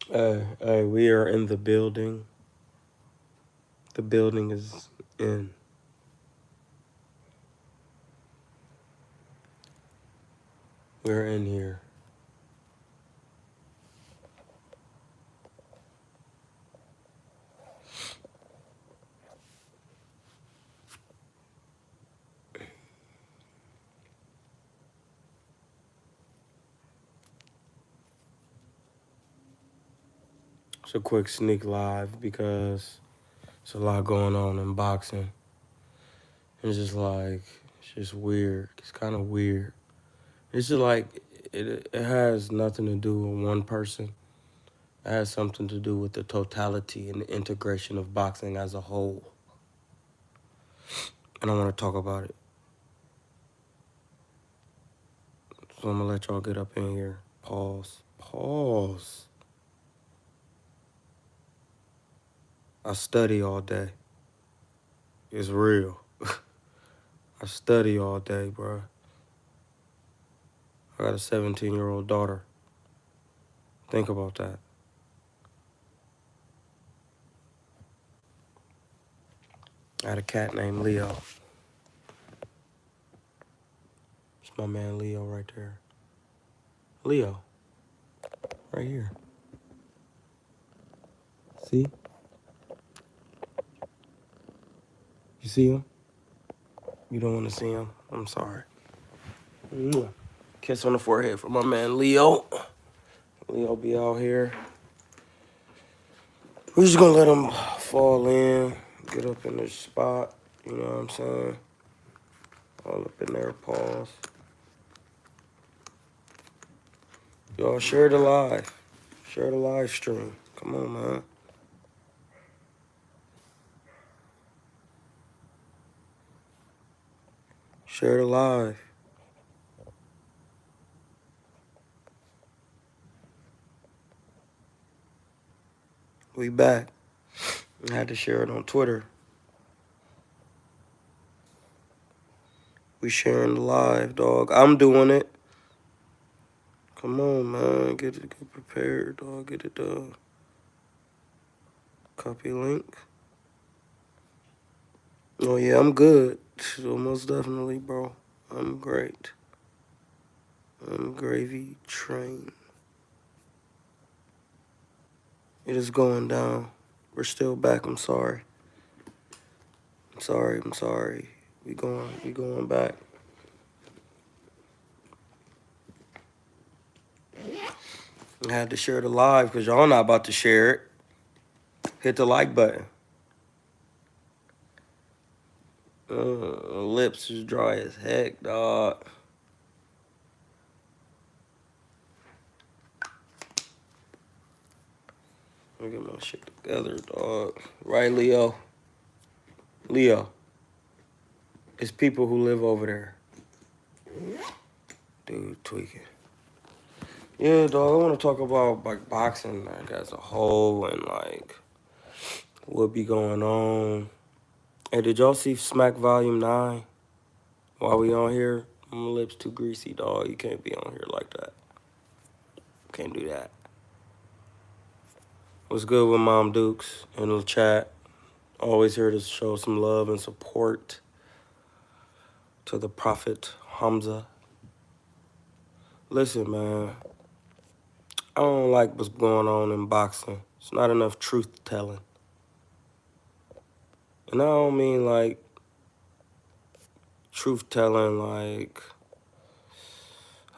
Hey, we are in the building. The building is in. We're in here. It's a quick sneak live because there's a lot going on in boxing. It's just weird. It's kind of weird. It's just like, it has nothing to do with one person. It has something to do with the totality and the integration of boxing as a whole. And I want to talk about it. So I'm going to let y'all get up in here. Pause. Pause. I study all day. It's real. I study all day, bro. I got a 17-year-old daughter. Think about that. I had a cat named Leo. It's my man Leo right there. Leo. Right here. See? You see him? You don't want to see him? I'm sorry. Mwah. Kiss on the forehead for my man Leo. Leo be out here. We're just gonna let him fall in, get up in this spot. You know what I'm saying? All up in there, pause. Y'all share the live. Share the live stream. Come on, man. Share the live. We back. I had to share it on Twitter. We sharing the live, dog. I'm doing it. Come on, man. Get prepared, dog. Get it done. Copy link. Oh, yeah, I'm good. So most definitely, bro. I'm great. I'm gravy train. It is going down. We're still back. I'm sorry. I'm sorry. We going back. I had to share the live because y'all not about to share it. Hit the like button. Lips is dry as heck, dog. Let me get my shit together, dog. Right, Leo? Leo. It's people who live over there. Dude, tweaking. Yeah, dog, I want to talk about like boxing like as a whole and like what be going on. Hey, did y'all see Smack Volume 9? While we on here, my lips too greasy, dog. You can't be on here like that. Can't do that. What's good with Mom Dukes in the chat? Always here to show some love and support to the Prophet Hamza. Listen, man, I don't like what's going on in boxing. It's not enough truth telling. And I don't mean like truth telling like,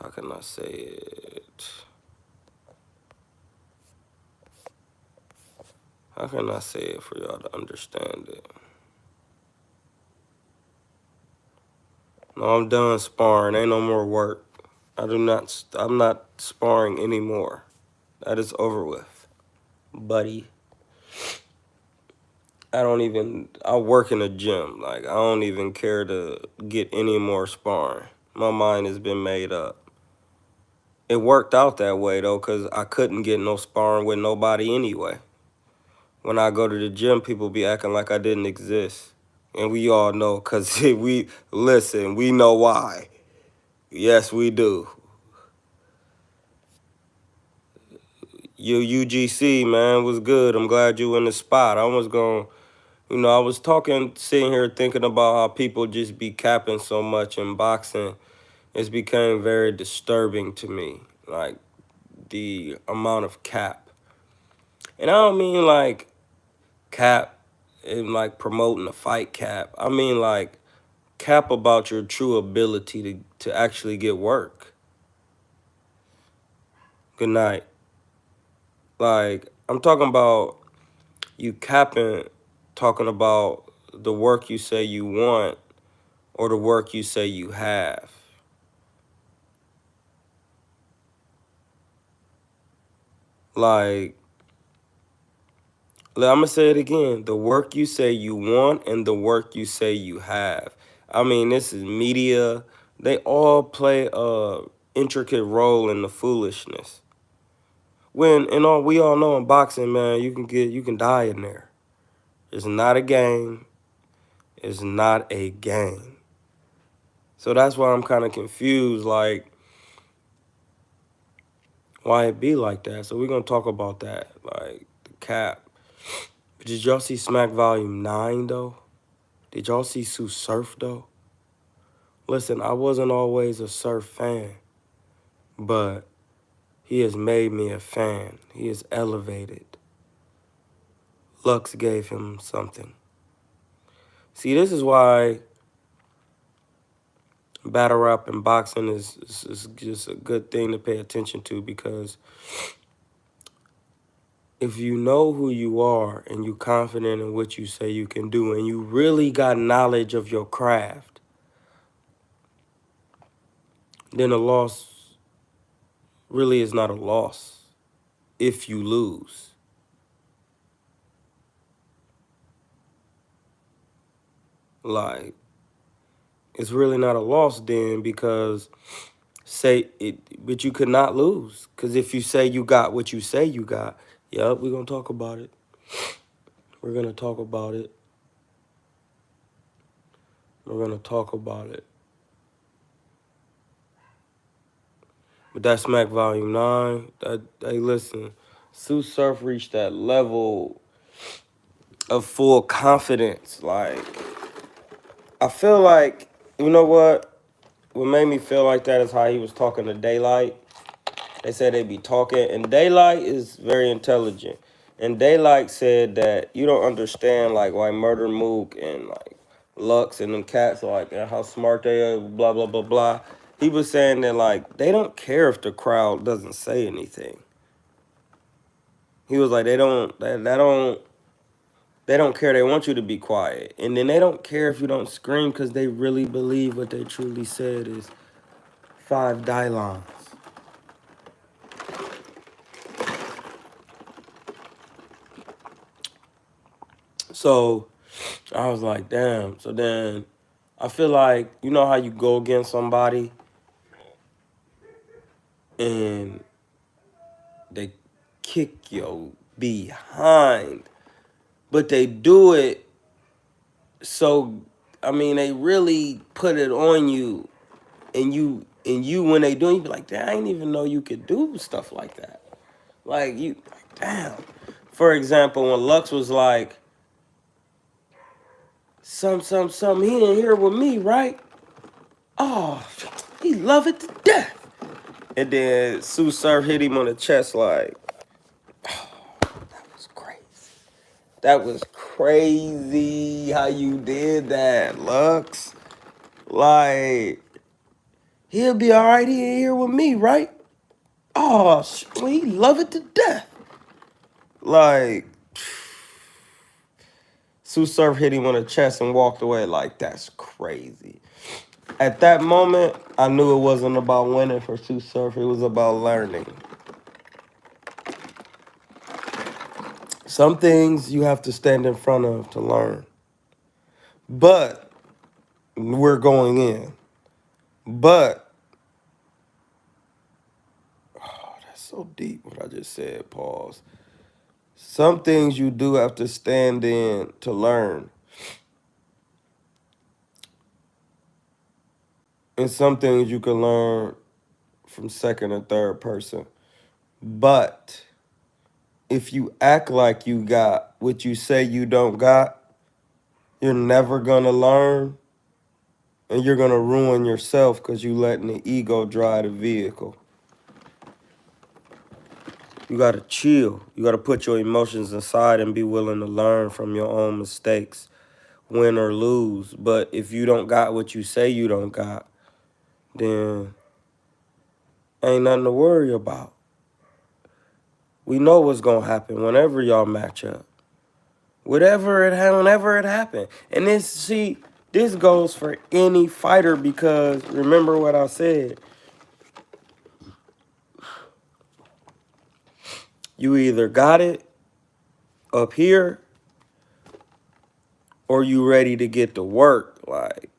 how can I say it? How can I say it for y'all to understand it? No, I'm done sparring. Ain't no more work. I'm not sparring anymore. That is over with, buddy. I work in a gym. Like, I don't even care to get any more sparring. My mind has been made up. It worked out that way, though, because I couldn't get no sparring with nobody anyway. When I go to the gym, people be acting like I didn't exist. And we all know, because we know why. Yes, we do. Yo, UGC, man, was good. I'm glad you in the spot. I was going, I was talking, sitting here thinking about how people just be capping so much in boxing. It's became very disturbing to me, like the amount of cap. And I don't mean like cap and like promoting a fight cap. I mean like cap about your true ability to actually get work. Good night. Like, I'm talking about you capping, talking about the work you say you want or the work you say you have. Like, I'm gonna say it again. The work you say you want and the work you say you have. I mean, this is media. They all play a intricate role in the foolishness. We all know in boxing, man, you can die in there. It's not a game. It's not a game. So that's why I'm kind of confused, like why it be like that. So we're gonna talk about that, like the cap. Did y'all see Smack Volume 9 though? Did y'all see Sue Surf though? Listen, I wasn't always a Surf fan, but he has made me a fan. He is elevated. Lux gave him something. See, this is why battle rap and boxing is just a good thing to pay attention to, because if you know who you are and you're confident in what you say you can do and you really got knowledge of your craft, then a loss really is not a loss if you lose. Like, it's really not a loss then, because say it, but you could not lose. Because if you say you got what you say you got, yep, we're going to talk about it. We're going to talk about it. We're going to talk about it. But that Smack Volume 9, hey, listen, Sue Surf reached that level of full confidence. Like, I feel like, you know what? What made me feel like that is how he was talking to Daylight. They said they be talking, and Daylight is very intelligent. And Daylight said that you don't understand, like, why Murder Mook and, like, Lux and them cats are like, how smart they are, blah, blah, blah, blah. He was saying that, like, they don't care if the crowd doesn't say anything. He was like, they don't care. They want you to be quiet. And then they don't care if you don't scream, because they really believe what they truly said is 5 Dylons. So I was like, damn. So then I feel like, you know how you go against somebody and they kick your behind, but they do it so, I mean, they really put it on you, and you when they do it, you be like, damn, I didn't even know you could do stuff like that. Like, damn. For example, when Lux was like, he in here with me, right? Oh, he love it to death. And then Sue Surf hit him on the chest like, oh, that was crazy. That was crazy how you did that, Lux. Like, he'll be all right. He in here with me, right? Oh, he love it to death. Like, Sue Surf hit him on the chest and walked away like, that's crazy. At that moment, I knew it wasn't about winning for Sue Surf. It was about learning. Some things you have to stand in front of to learn. But we're going in. But, oh, that's so deep what I just said, pause. Some things you do have to stand in to learn. And some things you can learn from second or third person. But if you act like you got what you say you don't got, you're never gonna learn, and you're gonna ruin yourself because you letting the ego drive the vehicle. You gotta chill. You gotta put your emotions aside and be willing to learn from your own mistakes, win or lose. But if you don't got what you say you don't got, then ain't nothing to worry about. We know what's gonna happen whenever y'all match up. Whenever it happened. And this goes for any fighter, because remember what I said. You either got it up here or you ready to get to work. Like,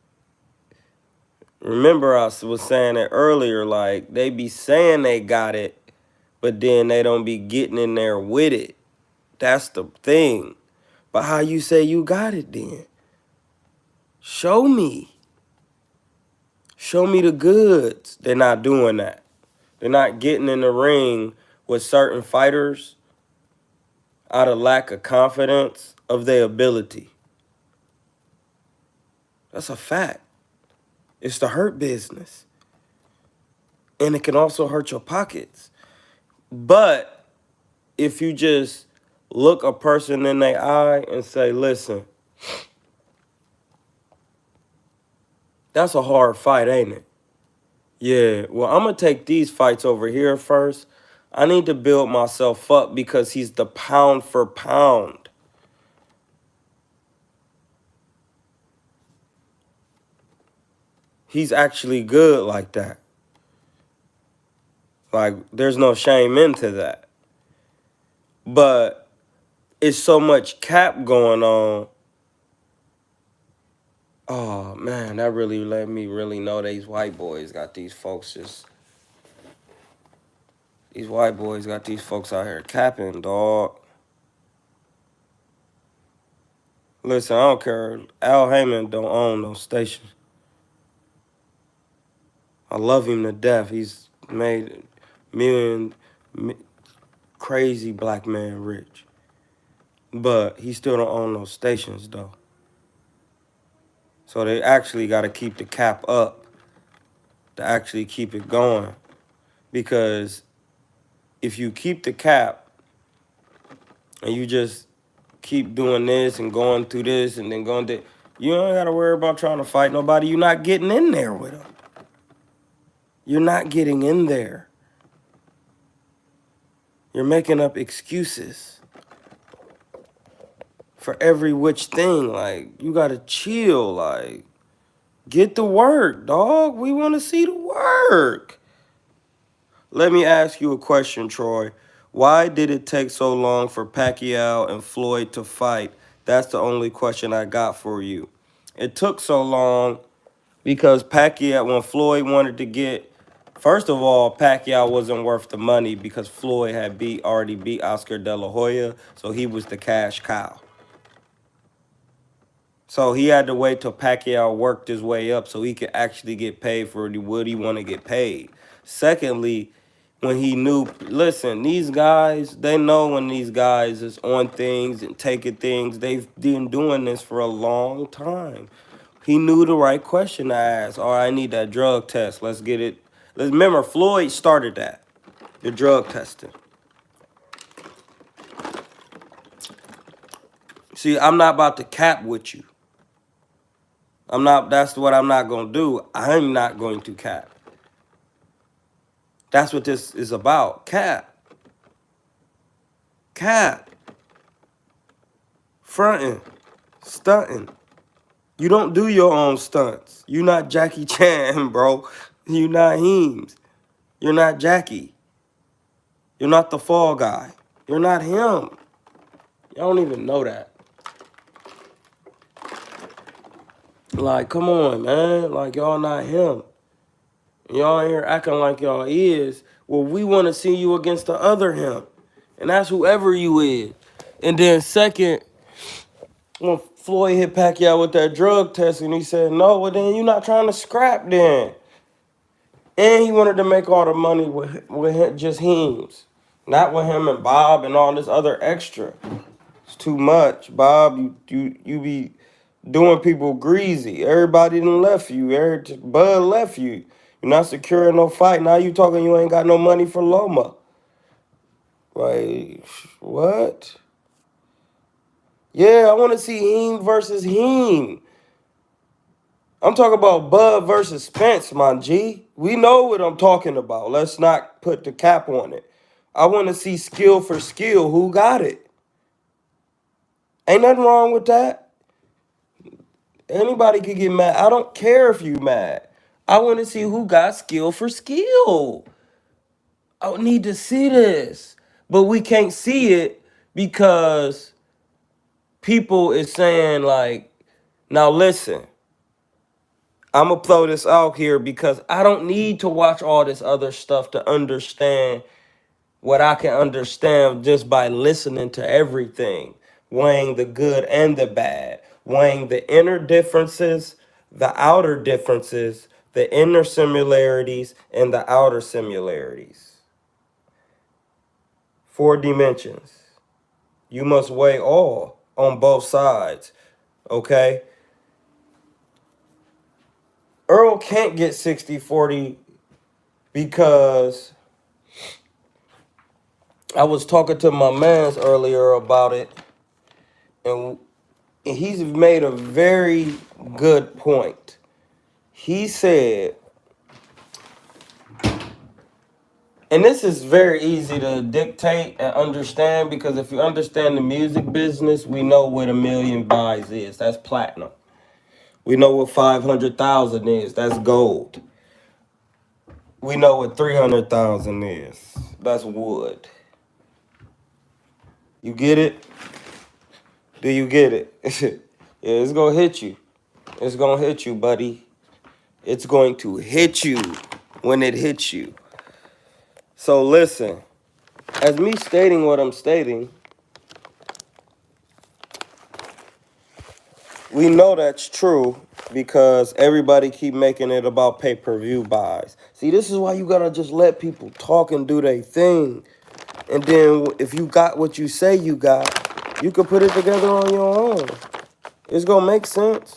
remember I was saying it earlier, like they be saying they got it, but then they don't be getting in there with it. That's the thing. But how you say you got it then? Show me. Show me the goods. They're not doing that. They're not getting in the ring with certain fighters out of lack of confidence of their ability. That's a fact. It's the hurt business. And it can also hurt your pockets. But if you just look a person in their eye and say, listen, that's a hard fight, ain't it? Yeah, well, I'm going to take these fights over here first. I need to build myself up because he's the pound for pound. He's actually good like that. Like, there's no shame into that. But it's so much cap going on. Oh, man, that really let me really know these white boys got these folks just... These white boys got these folks out here capping, dog. Listen, I don't care. Al Heyman don't own no station. I love him to death. He's made crazy black man rich. But he still don't own no stations, though. So they actually got to keep the cap up to actually keep it going. Because if you keep the cap and you just keep doing this and going through this and then going to... You don't got to worry about trying to fight nobody. You're not getting in there with them. You're not getting in there. You're making up excuses for every which thing. Like, you got to chill. Like, get to work, dog. We want to see the work. Let me ask you a question, Troy. Why did it take so long for Pacquiao and Floyd to fight? That's the only question I got for you. It took so long because Pacquiao, when Floyd wanted to get... First of all, Pacquiao wasn't worth the money because Floyd had already beat Oscar De La Hoya, so he was the cash cow. So he had to wait till Pacquiao worked his way up so he could actually get paid for what he want to get paid. Secondly, when he knew, listen, these guys, they know when these guys is on things and taking things. They've been doing this for a long time. He knew the right question to ask. All right, I need that drug test. Let's get it. Let's remember, Floyd started that, the drug testing. See, I'm not about to cap with you. That's what I'm not going to do. I'm not going to cap. That's what this is about. Cap. Cap. Fronting. Stunting. You don't do your own stunts. You're not Jackie Chan, bro. You're not Heems. You're not Jackie. You're not the Fall Guy. You're not him. Y'all don't even know that. Like, come on, man. Like, y'all not him. Y'all here acting like y'all is. Well, we want to see you against the other him. And that's whoever you is. And then second, when Floyd hit Pacquiao with that drug test and he said, no, well, then you're not trying to scrap then. And he wanted to make all the money with just Heems. Not with him and Bob and all this other extra. It's too much, Bob. You be doing people greasy. Everybody done left you. Bud left you. You're not securing no fight. Now you talking you ain't got no money for Loma. Like, what? Yeah, I want to see Heem versus Heem. I'm talking about Bud versus Spence, my G. We know what I'm talking about. Let's not put the cap on it. I want to see skill for skill. Who got it? Ain't nothing wrong with that. Anybody could get mad. I don't care if you mad. I want to see who got skill for skill. I need to see this. But we can't see it because people is saying like, now listen, I'm going to throw this out here because I don't need to watch all this other stuff to understand what I can understand just by listening to everything, weighing the good and the bad, weighing the inner differences, the outer differences, the inner similarities, and the outer similarities. 4 dimensions. You must weigh all on both sides, okay? Earl can't get 60-40 because I was talking to my mans earlier about it, and he's made a very good point. He said, and this is very easy to dictate and understand because if you understand the music business, we know what a million buys is. That's platinum. We know what 500,000 is. That's gold. We know what 300,000 is. That's wood. You get it? Do you get it? Yeah, it's gonna hit you. It's gonna hit you, buddy. It's going to hit you when it hits you. So listen, as me stating what I'm stating, we know that's true because everybody keep making it about pay-per-view buys. See, this is why you gotta just let people talk and do their thing. And then if you got what you say you got, you can put it together on your own. It's gonna make sense.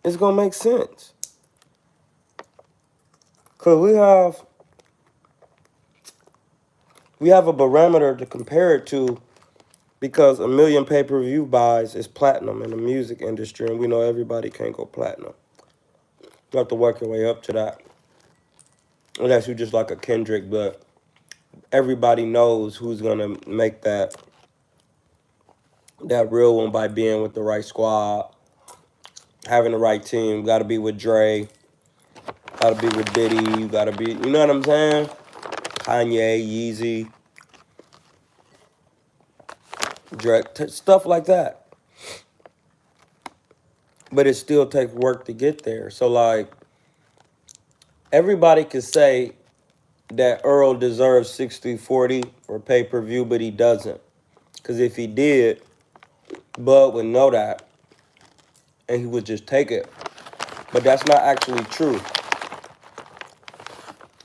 It's gonna make sense. Cause we have a barometer to compare it to because a million pay-per-view buys is platinum in the music industry, and we know everybody can't go platinum. You have to work your way up to that. Unless you're just like a Kendrick, but everybody knows who's gonna make that real one by being with the right squad, having the right team. Gotta be with Dre, gotta be with Diddy, you gotta be, you know what I'm saying? Kanye, Yeezy, Drake, stuff like that. But it still takes work to get there. So like, everybody could say that Earl deserves 60-40 for pay-per-view, but he doesn't. Because if he did, Bud would know that, and he would just take it. But that's not actually true.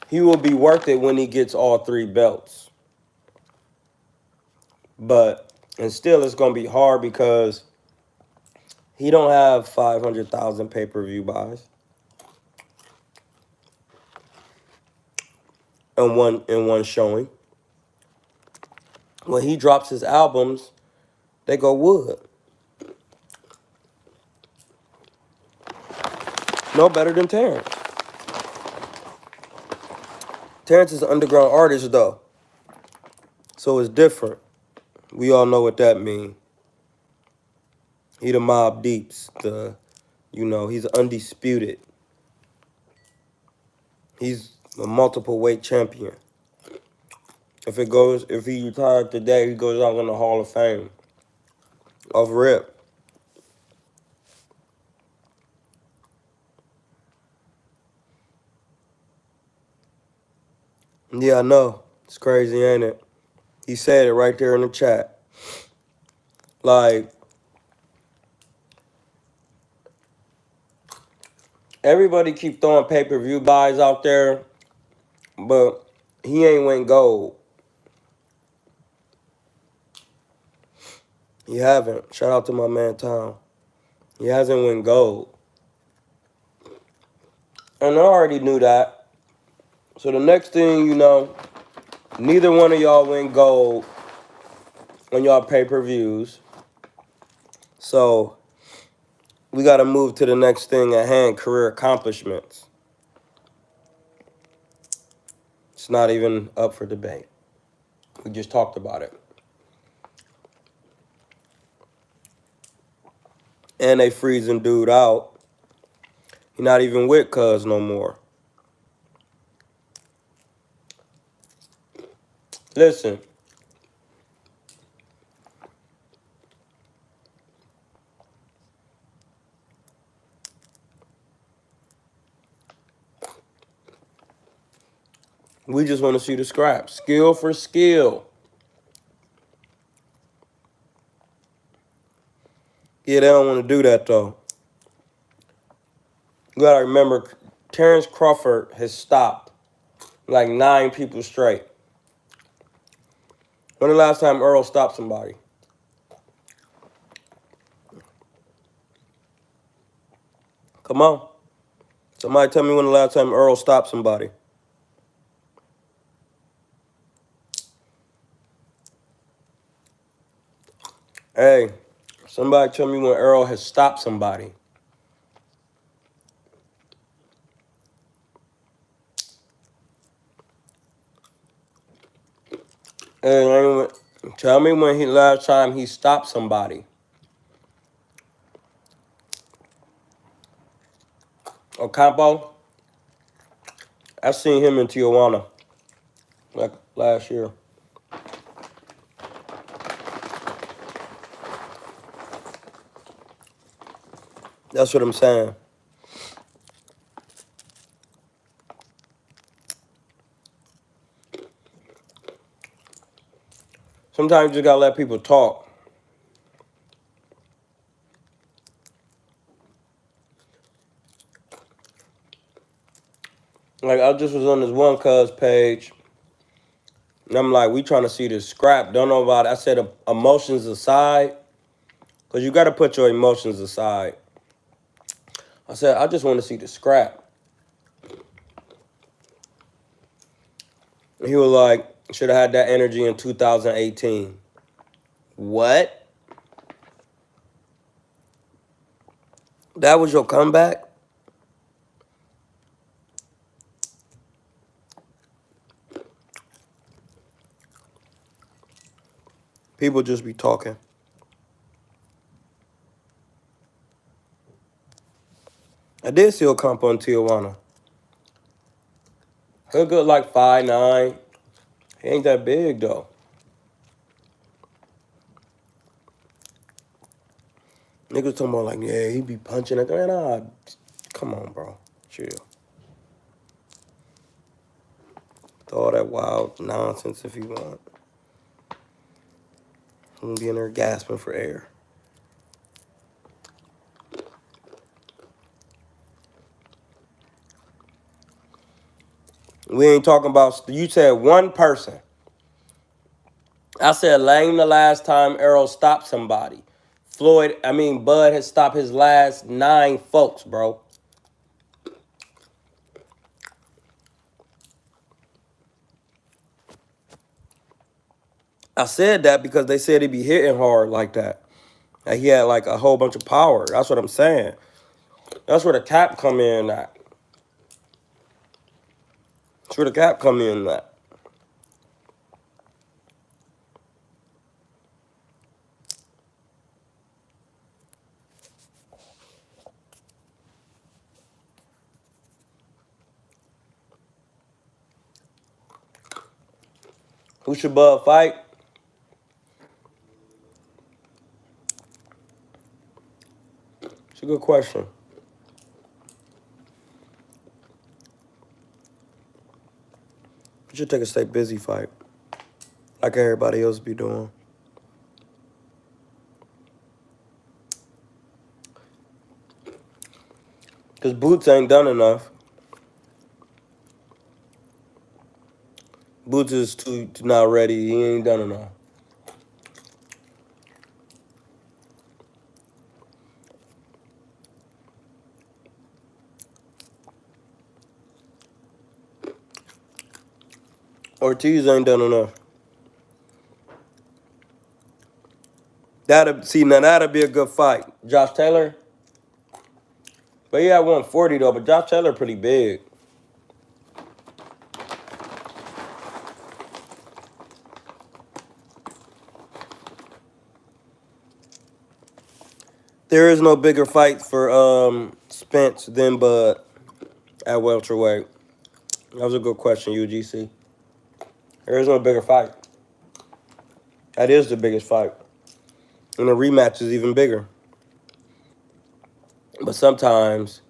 He will be worth it when he gets all 3 belts. But, and still it's going to be hard because he don't have 500,000 pay-per-view buys in one showing. When he drops his albums, they go wood. No better than Terrence. Terrence is an underground artist though, so it's different. We all know what that means. He the Mob Deeps, he's undisputed. He's a multiple weight champion. If he retired today, he goes out in the Hall of Fame. Off rip. Yeah, I know. It's crazy, ain't it? He said it right there in the chat. Like, everybody keep throwing pay-per-view buys out there, but he ain't went gold. He haven't. Shout out to my man Tom. He hasn't win gold. And I already knew that. So the next thing you know, neither one of y'all win gold on y'all pay-per-views. So we got to move to the next thing at hand, career accomplishments. It's not even up for debate. We just talked about it. And they freezing dude out. He not even with Cuz no more. Listen. We just want to see the scrap. Skill for skill. Yeah, they don't want to do that, though. You got to remember, Terrence Crawford has stopped like 9 people straight. When the last time Earl stopped somebody? Come on. Somebody tell me when the last time Earl stopped somebody. Hey, somebody tell me when Earl has stopped somebody. Hey, tell me when last time he stopped somebody. Ocampo, I seen him in Tijuana like last year. That's what I'm saying. Sometimes you just gotta let people talk. Like, I just was on this one cuz page, and I'm like, we trying to see this scrap. Don't know about it. I said emotions aside, because you got to put your emotions aside. I said, I just want to see the scrap. And he was like, should have had that energy in 2018. What? That was your comeback? People just be talking. I did see Ocampo in Tijuana. He's good like 5'9". He ain't that big, though. Niggas talking about like, yeah, he be punching it. Man, come on, bro. Chill. Throw all that wild nonsense if you want. I'm gonna be in there gasping for air. We ain't talking about, you said one person. I said, lame the last time Errol stopped somebody. Bud has stopped his last 9 folks, bro. I said that because they said he be hitting hard like that. Like he had like a whole bunch of power. That's what I'm saying. That's where the cap come in at. That's where the cap come in at. Who should Bud fight? It's a good question. We should take a stay busy fight. Like everybody else be doing. Because Boots ain't done enough. Boots is too not ready. He ain't done enough. Ortiz ain't done enough. Now that'd be a good fight. Josh Taylor, but he had 140 though. But Josh Taylor pretty big. There is no bigger fight for Spence than Bud at welterweight. That was a good question, UGC. There is no bigger fight. That is the biggest fight. And the rematch is even bigger. But sometimes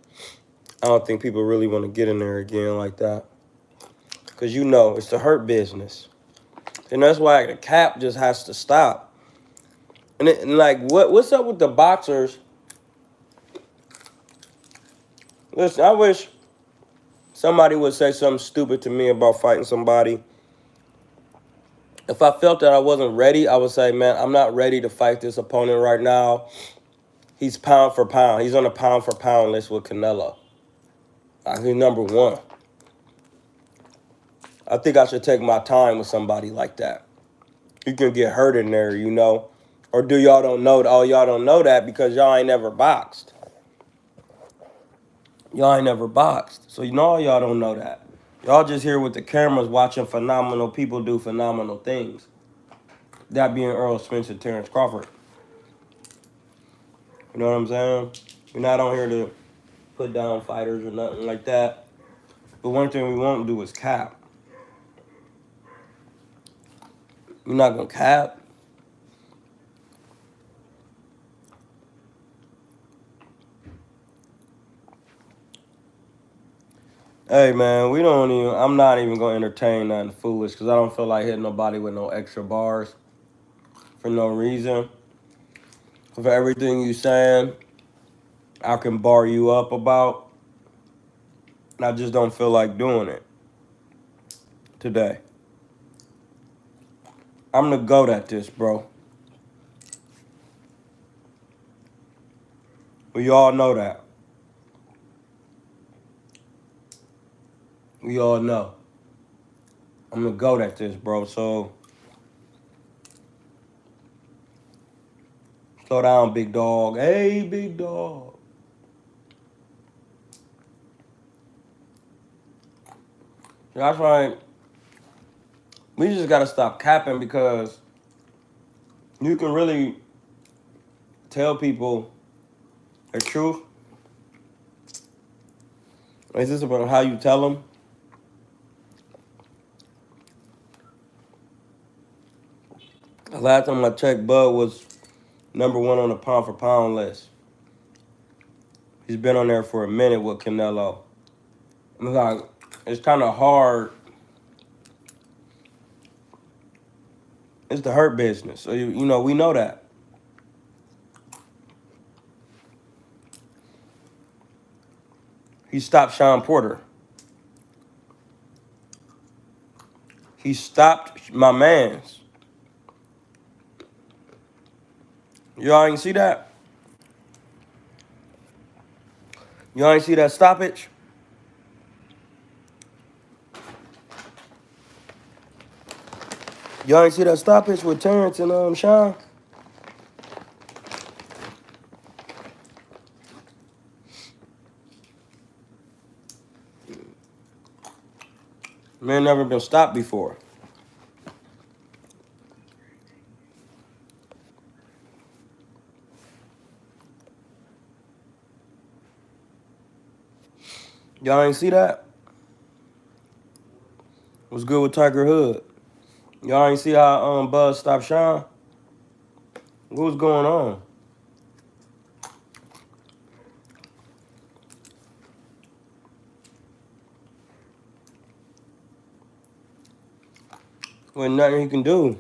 I don't think people really want to get in there again like that. Because it's the hurt business. And that's why the cap just has to stop. And like, what's up with the boxers? Listen, I wish somebody would say something stupid to me about fighting somebody. If I felt that I wasn't ready, I would say, man, I'm not ready to fight this opponent right now. He's pound for pound. He's on a pound for pound list with Canelo. He's number one. I think I should take my time with somebody like that. You can get hurt in there, Or do y'all don't know? Oh, y'all don't know that because y'all ain't never boxed. Y'all ain't never boxed. So y'all don't know that. Y'all just here with the cameras watching phenomenal people do phenomenal things. That being Earl Spence and Terrence Crawford. You know what I'm saying? We're not on here to put down fighters or nothing like that. But one thing we won't do is cap. You're not going to cap. Hey, man, I'm not even going to entertain nothing foolish because I don't feel like hitting nobody with no extra bars for no reason. For everything you saying, I can bar you up about. And I just don't feel like doing it today. I'm the GOAT at this, bro. We all know that. We all know. I'm the GOAT at this, bro. So, slow down, big dog. Hey, big dog. That's right. We just got to stop capping because you can really tell people the truth. It's just about how you tell them. The last time I checked, Bud was number one on the pound for pound list. He's been on there for a minute with Canelo. It's kind of hard. It's the hurt business. So, we know that. He stopped Sean Porter. He stopped my mans. Y'all ain't see that? Y'all ain't see that stoppage? Y'all ain't see that stoppage with Terrence and Sean? Man never been stopped before. Y'all ain't see that? What's good with Tiger Hood? Y'all ain't see how Bud stopped Sean? What was going on? Wasn't nothing he can do.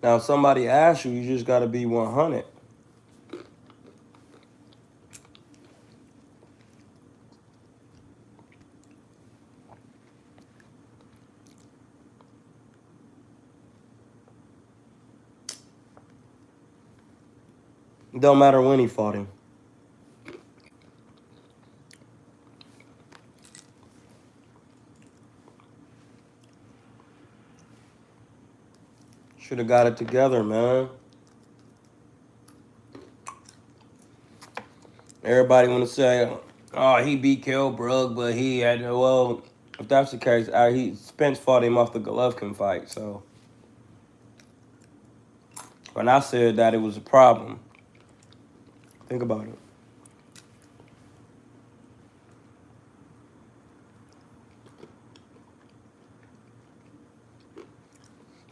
Now, if somebody asks you, you just got to be 100. It don't matter when he fought him. Should have got it together, man. Everybody want to say, oh, he beat Kell Brook, but he had, well, if that's the case, Spence fought him off the Golovkin fight, so. When I said that, it was a problem. Think about it.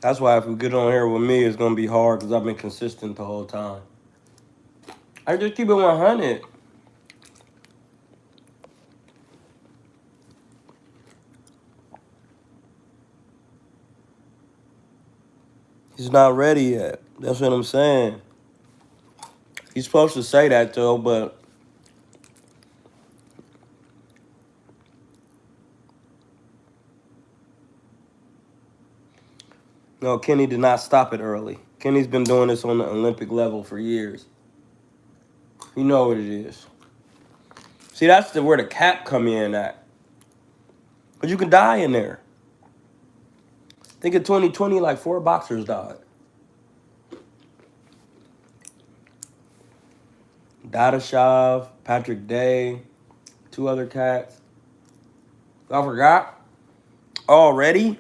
That's why if we get on here with me, it's going to be hard because I've been consistent the whole time. I just keep it 100. He's not ready yet. That's what I'm saying. He's supposed to say that, though, but no, Kenny did not stop it early. Kenny's been doing this on the Olympic level for years. You know what it is. See, that's where the cap come in at. But you can die in there. I think in 2020, like 4 boxers died. Dadashev, Patrick Day, 2 other cats. I forgot already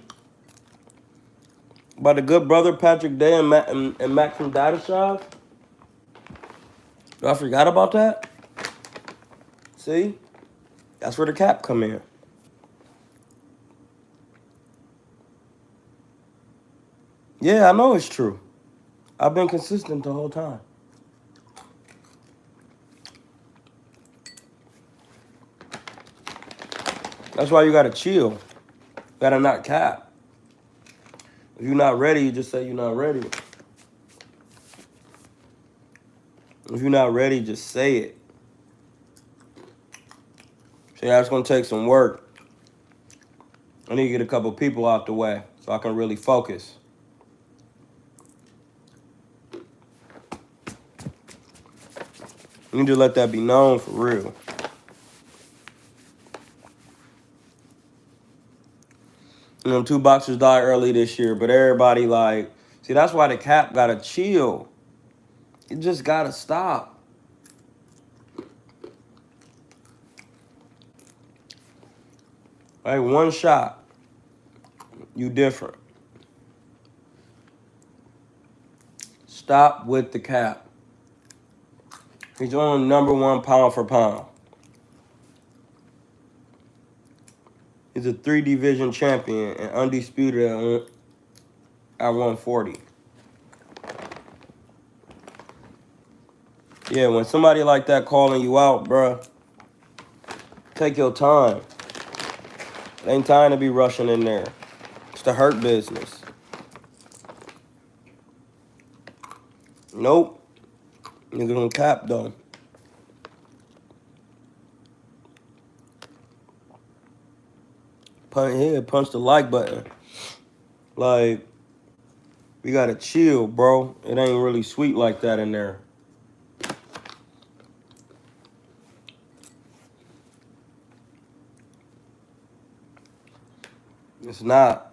about the good brother Patrick Day and Maxim Dadashev. I forgot about that. See, that's where the cap come in. Yeah, I know it's true. I've been consistent the whole time. That's why you gotta chill. You gotta not cap. If you're not ready, you just say you're not ready. If you're not ready, just say it. See, that's gonna take some work. I need to get a couple people out the way so I can really focus. You need to let that be known for real. You know, 2 boxers died early this year, but everybody like, see, that's why the cap gotta chill. It just gotta stop. Like 1 shot, you different. Stop with the cap. He's on #1 pound for pound. He's a 3 division champion and undisputed at 140. Yeah, when somebody like that calling you out, bruh, take your time. It ain't time to be rushing in there. It's the hurt business. Nope. Nigga gonna cap though. Punch the like button. Like, we gotta chill, bro. It ain't really sweet like that in there. It's not.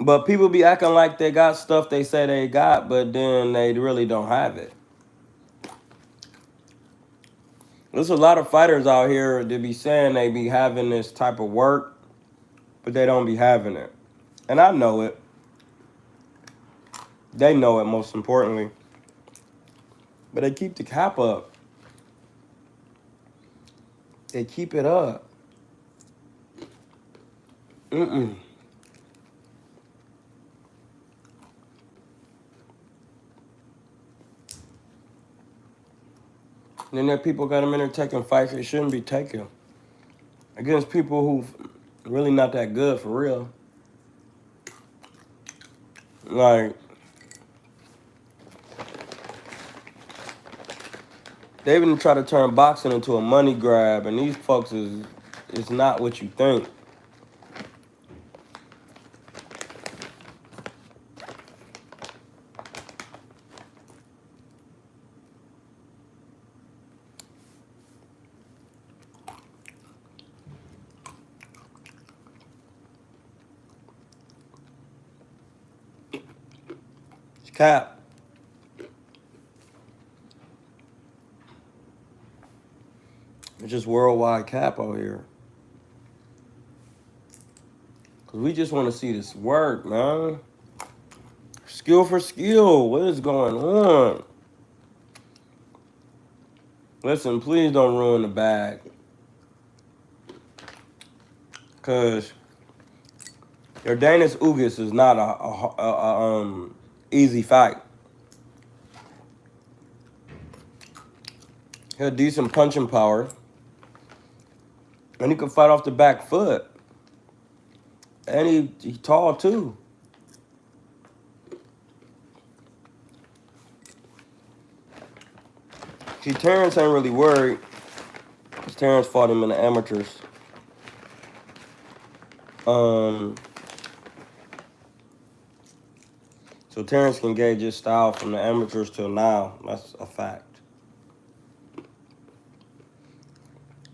But people be acting like they got stuff they say they got, but then they really don't have it. There's a lot of fighters out here that be saying they be having this type of work, but they don't be having it. And I know it. They know it, most importantly. But they keep the cap up. They keep it up. Mm-mm. And then there are people got them in there taking fights they shouldn't be taking. Against people who really not that good for real. Like, they even try to turn boxing into a money grab, and these folks is not what you think. cap. It's just worldwide cap out here. Because we just want to see this work, man. Skill for skill. What is going on? Listen, please don't ruin the bag. Because Jordanis Ugas is not a easy fight. He has decent punching power. And he can fight off the back foot. And he's tall, too. See, Terrence ain't really worried. Because Terrence fought him in the amateurs. So Terrence can gauge his style from the amateurs till now. That's a fact.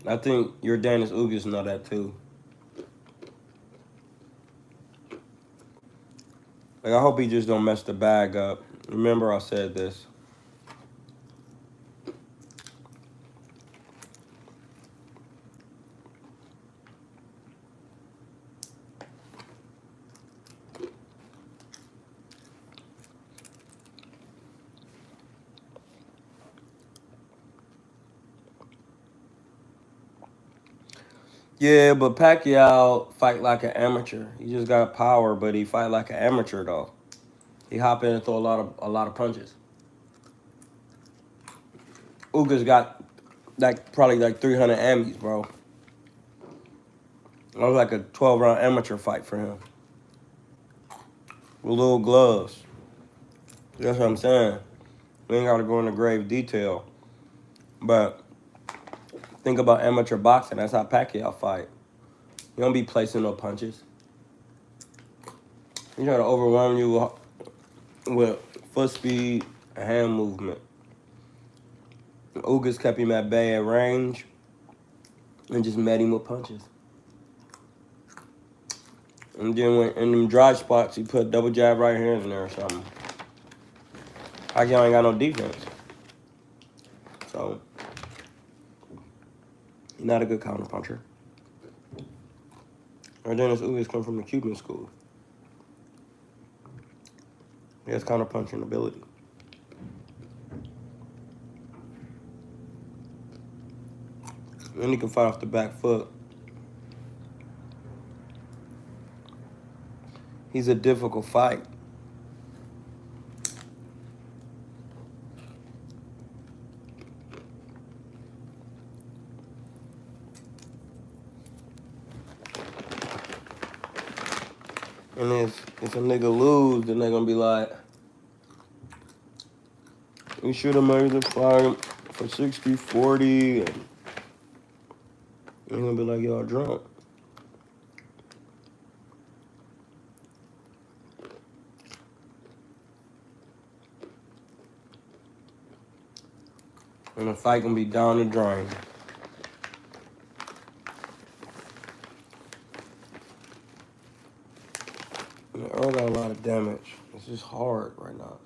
I think Jordanis Ugas know that too. Like, I hope he just don't mess the bag up. Remember I said this. Yeah, but Pacquiao fight like an amateur. He just got power, but he fight like an amateur though. He hop in and throw a lot of punches. Ugas got probably like 300 ammies, bro. It was like a 12-round amateur fight for him. With little gloves. That's what I'm saying. We ain't gotta go into grave detail. But think about amateur boxing. That's how Pacquiao fight. You don't be placing no punches. He try to overwhelm you with foot speed and hand movement. Ugas kept him at bay at range and just met him with punches. And then when in them dry spots, he put double jab right hands in there or something. Pacquiao ain't got no defense. So, he's not a good counter puncher. Jordanis Ugas come from the Cuban school. He has counter punching ability. And he can fight off the back foot. He's a difficult fight. And if a nigga lose, then they're gonna be like, we should have made the fight for 60-40. And they're gonna be like, y'all drunk. And the fight gonna be down the drain. And Earl got a lot of damage. It's just hard right now.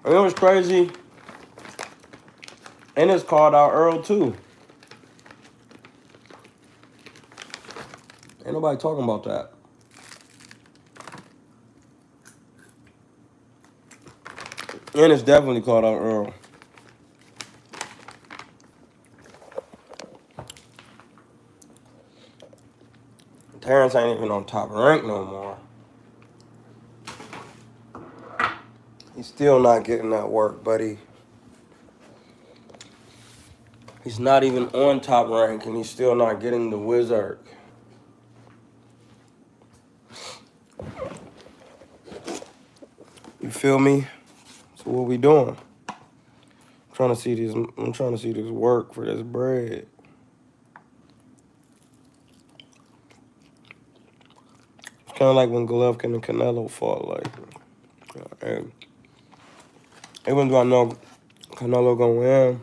You know what's crazy? And it's called out Earl too. Ain't nobody talking about that. And it's definitely called out Earl. Terrence ain't even on top rank no more. He's still not getting that work, buddy. He's not even on top rank, and he's still not getting the wizard. You feel me? So what we doing? I'm trying to see this work for this bread. It's kind of like when Golovkin and Canelo fought. Like, and even though I know Canelo gonna win,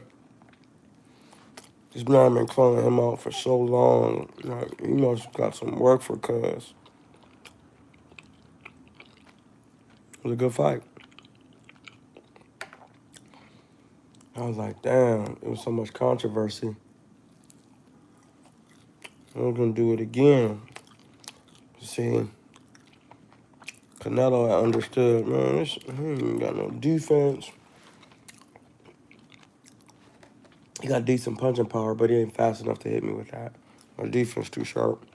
this man been calling him out for so long. Like, he must got some work for cuz. was a good fight. I was like, damn, it was so much controversy. I'm gonna do it again. See, Canelo, I understood, man, he ain't got no defense. He got decent punching power, but he ain't fast enough to hit me with that. My defense too sharp.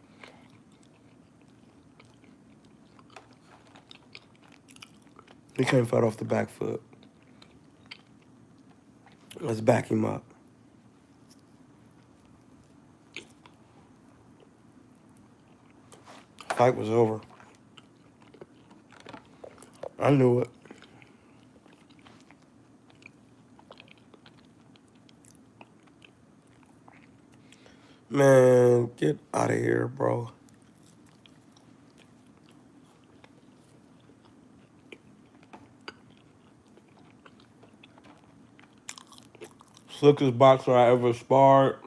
He can't fight off the back foot. Let's back him up. Fight was over. I knew it. Man, get out of here, bro. Slickest boxer I ever sparred.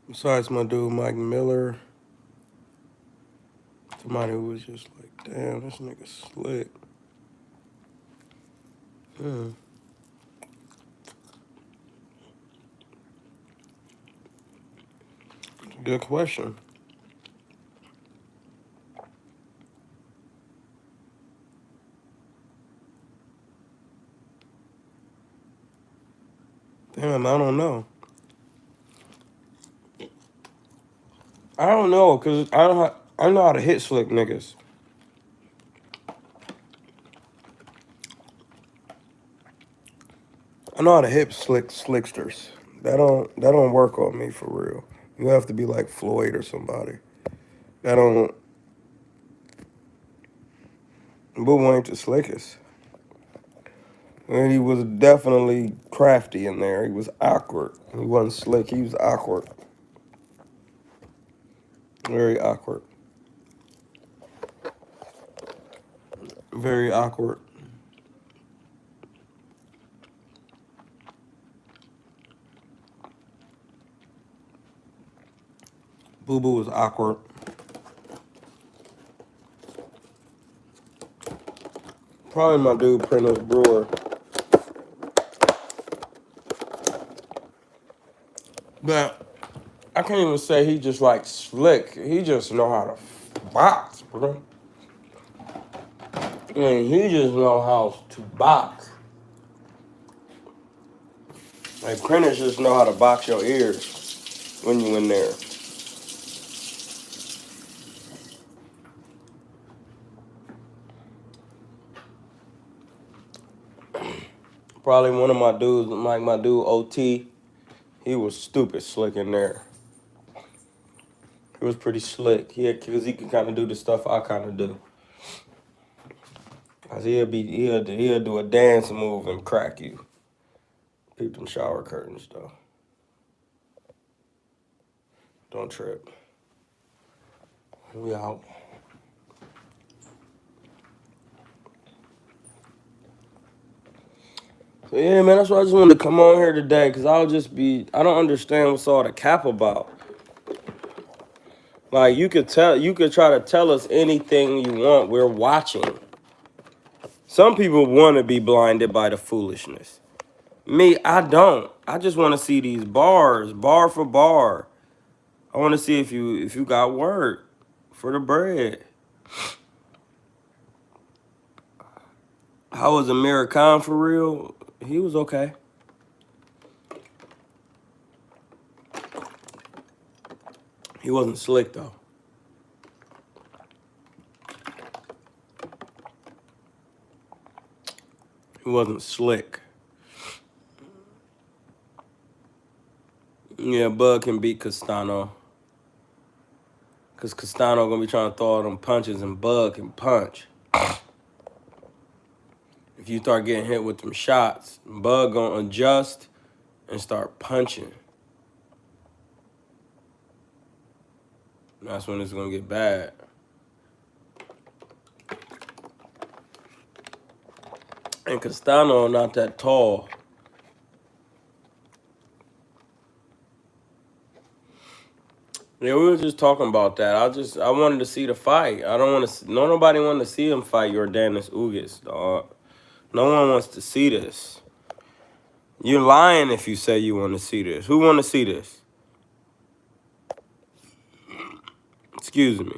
Besides my dude Mike Miller. Somebody who was just like, damn, this nigga slick. Good question. Damn, I don't know. I don't know, cause I know how to hit slick niggas. I know how to hit slicksters. That don't work on me for real. You have to be like Floyd or somebody. That don't. Boo ain't the slickest. And he was definitely crafty in there. He was awkward. He wasn't slick. He was awkward. Very awkward. Very awkward. Boo Boo was awkward. Probably my dude, Prentice Brewer. But I can't even say he just like slick. He just know how to box, bro. And he just know how to box. Like Prentice just know how to box your ears when you in there. Probably one of my dudes, like my dude OT, he was stupid slick in there. He was pretty slick. Cause he could kind of do the stuff I kind of do. Cause he'll do a dance move and crack you. Peep them shower curtains though. Don't trip. We out. So yeah, man, that's why I just wanted to come on here today, cause I don't understand what's all the cap about. Like you could try to tell us anything you want. We're watching. Some people want to be blinded by the foolishness. Me, I don't. I just want to see these bars, bar for bar. I want to see if you got word for the bread. How was Amir Khan for real? He was okay. He wasn't slick though. He wasn't slick. Yeah, Bud can beat Castano. Because Castano going to be trying to throw all them punches and Bud can punch. If you start getting hit with them shots, Bud going to adjust and start punching. That's when it's going to get bad. And Castano not that tall. Yeah, we were just talking about that. I wanted to see the fight. I don't want to. No, nobody wanted to see him fight Jordanis Ugas, dog. No one wants to see this. You're lying if you say you want to see this. Who want to see this? Excuse me.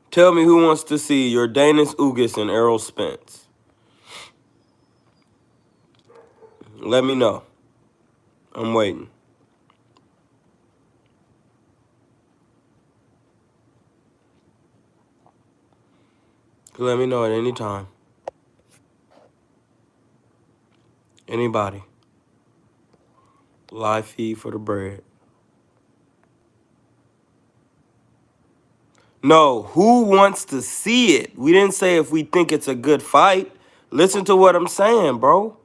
Tell me who wants to see Jordanis Ugas and Errol Spence. Let me know. I'm waiting. Let me know at any time. Anybody. Live feed for the bread. No, who wants to see it? We didn't say if we think it's a good fight. Listen to what I'm saying, bro.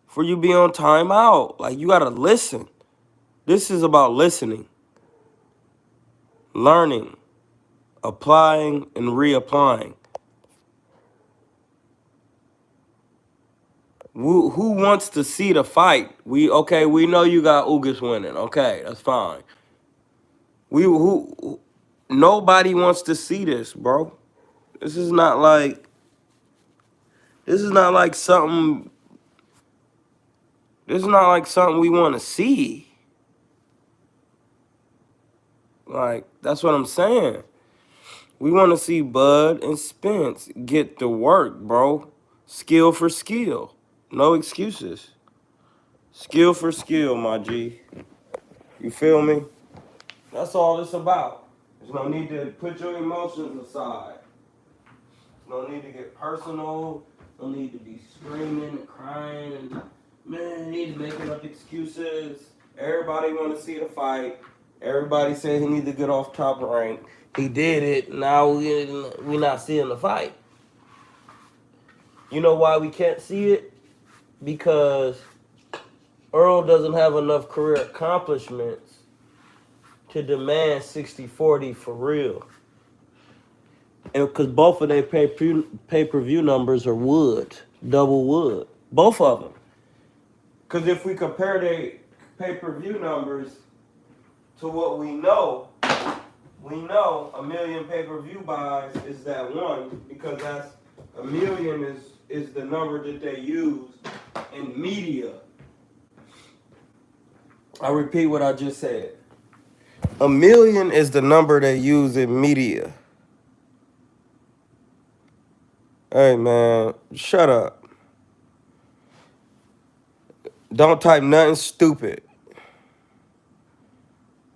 For you be on timeout. Like, you gotta listen. This is about listening, learning, applying, and reapplying. Who wants to see the fight? We know you got Ugas winning. Okay, that's fine. Nobody wants to see this, bro. This is not like this is not like something this is not like something we want to see. Like, that's what I'm saying. We want to see Bud and Spence get the work, bro. Skill for skill. No excuses. Skill for skill, my G. You feel me? That's all it's about. There's no need to put your emotions aside. No need to get personal. No need to be screaming and crying and man, he's making up excuses. Everybody want to see the fight. Everybody said he need to get off Top Rank. He did it. Now we not seeing the fight. You know why we can't see it? Because Earl doesn't have enough career accomplishments to demand 60-40 for real. And because both of their pay-per-view numbers are wood, double wood. Both of them. Because if we compare their pay-per-view numbers to what we know a million pay-per-view buys is that one, because that's a million is the number that they use in media. I repeat what I just said. A million is the number they use in media. Hey, man, shut up. Don't type nothing stupid.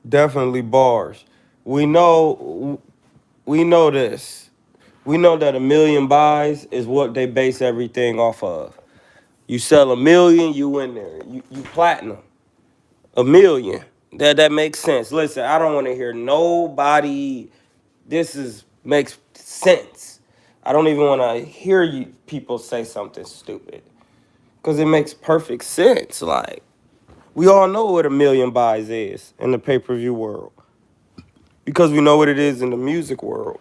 Definitely bars. We know this. We know that a million buys is what they base everything off of. You sell a million, you win there. You platinum. A million. That makes sense. Listen, I don't want to hear nobody. Makes sense. I don't even want to hear you people say something stupid. Because it makes perfect sense. Like, we all know what a million buys is in the pay-per-view world. Because we know what it is in the music world.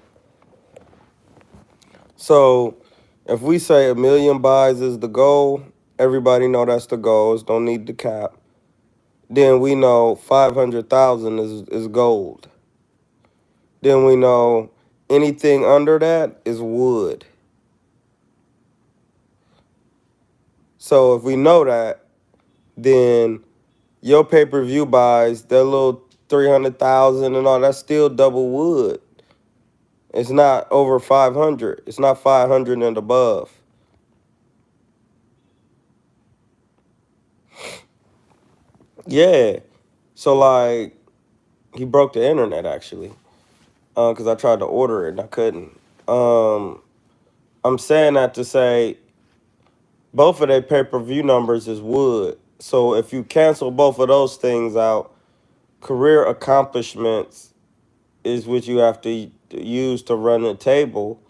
So, if we say a million buys is the goal, everybody know that's the goal. Don't need the cap. Then we know 500,000 is gold. Then we know anything under that is wood. So if we know that, then your pay-per-view buys, that little 300,000 and all, that's still double wood. It's not over 500. It's not 500 and above. Yeah. So, like, he broke the internet, actually, because I tried to order it and I couldn't. I'm saying that to say both of their pay-per-view numbers is wood. So if you cancel both of those things out, career accomplishments is what you have to use to run the table.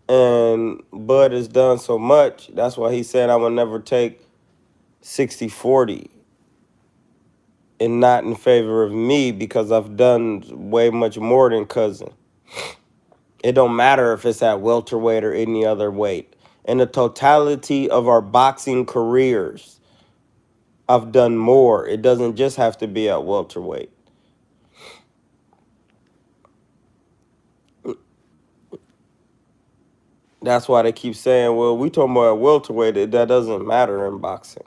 And Bud has done so much. That's why he said I would never take 60-40 and not in favor of me because I've done way much more than Cousin. It don't matter if it's at welterweight or any other weight. In the totality of our boxing careers, I've done more. It doesn't just have to be at welterweight. That's why they keep saying, well, we talking about at welterweight. That doesn't matter in boxing,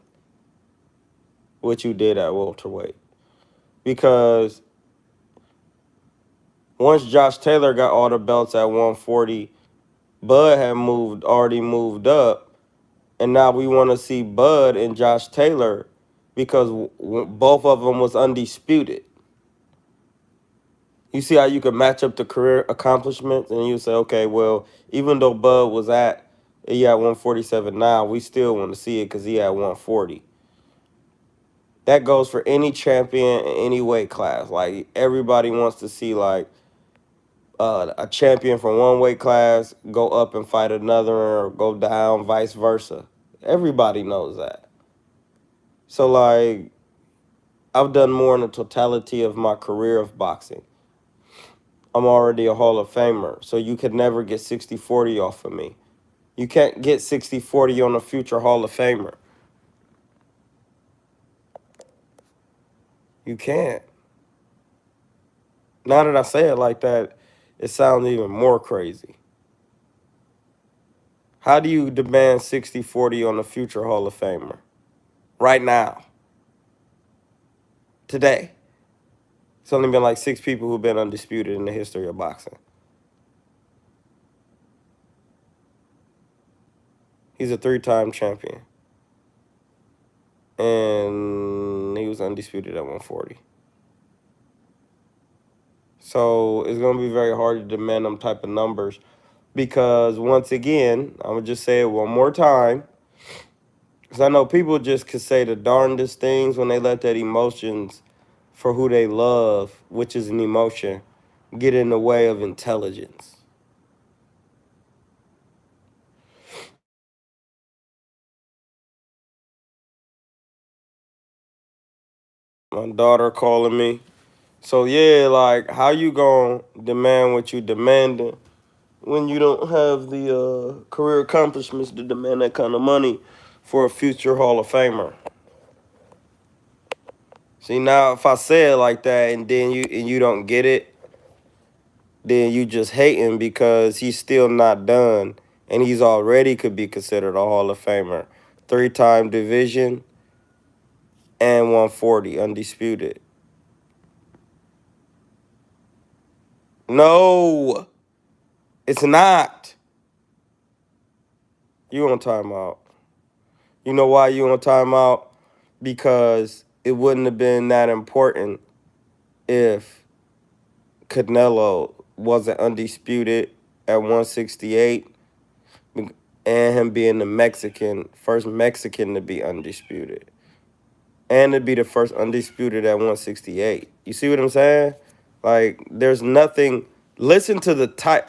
what you did at welterweight. Because once Josh Taylor got all the belts at 140, Bud had already moved up. And now we want to see Bud and Josh Taylor because both of them was undisputed. You see how you can match up the career accomplishments, and you say, okay, well, even though Bud was he had 147 now, we still want to see it because he had 140. That goes for any champion in any weight class. Like, everybody wants to see, like, a champion from one weight class go up and fight another or go down, vice versa. Everybody knows that. So, like, I've done more in the totality of my career of boxing. I'm already a Hall of Famer, so you could never get 60-40 off of me. You can't get 60-40 on a future Hall of Famer. You can't. Now that I say it like that, it sounds even more crazy. How do you demand 60-40 on a future Hall of Famer? Right now. Today. It's only been like 6 people who've been undisputed in the history of boxing. He's a 3-time champion. And he was undisputed at 140. So it's going to be very hard to demand them type of numbers because, once again, I'm going to just say it one more time, because I know people just could say the darndest things when they let that emotions for who they love, which is an emotion, get in the way of intelligence. My daughter calling me. So, yeah, like, how you going to demand what you demanding when you don't have the career accomplishments to demand that kind of money for a future Hall of Famer? See, now if I say it like that and then you don't get it, then you just hating because he's still not done and he's already could be considered a Hall of Famer. 3-time division and 140 undisputed. No, it's not. You on timeout. You know why you on timeout? Because it wouldn't have been that important if Canelo wasn't undisputed at 168 and him being the first Mexican to be undisputed. And to be the first undisputed at 168. You see what I'm saying? Like, there's nothing. Listen to the title.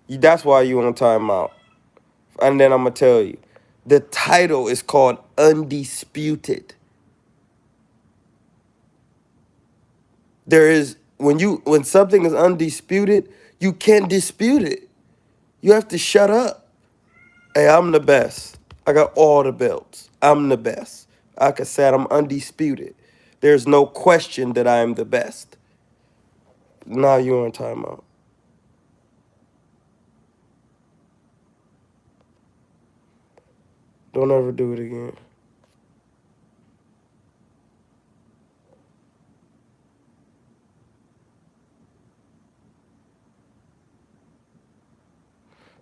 That's why you on timeout. And then I'm going to tell you. The title is called Undisputed. When something is undisputed, you can't dispute it. You have to shut up. Hey, I'm the best. I got all the belts. I'm the best. Like I said, I'm undisputed. There's no question that I am the best. Now you're on timeout. Don't ever do it again.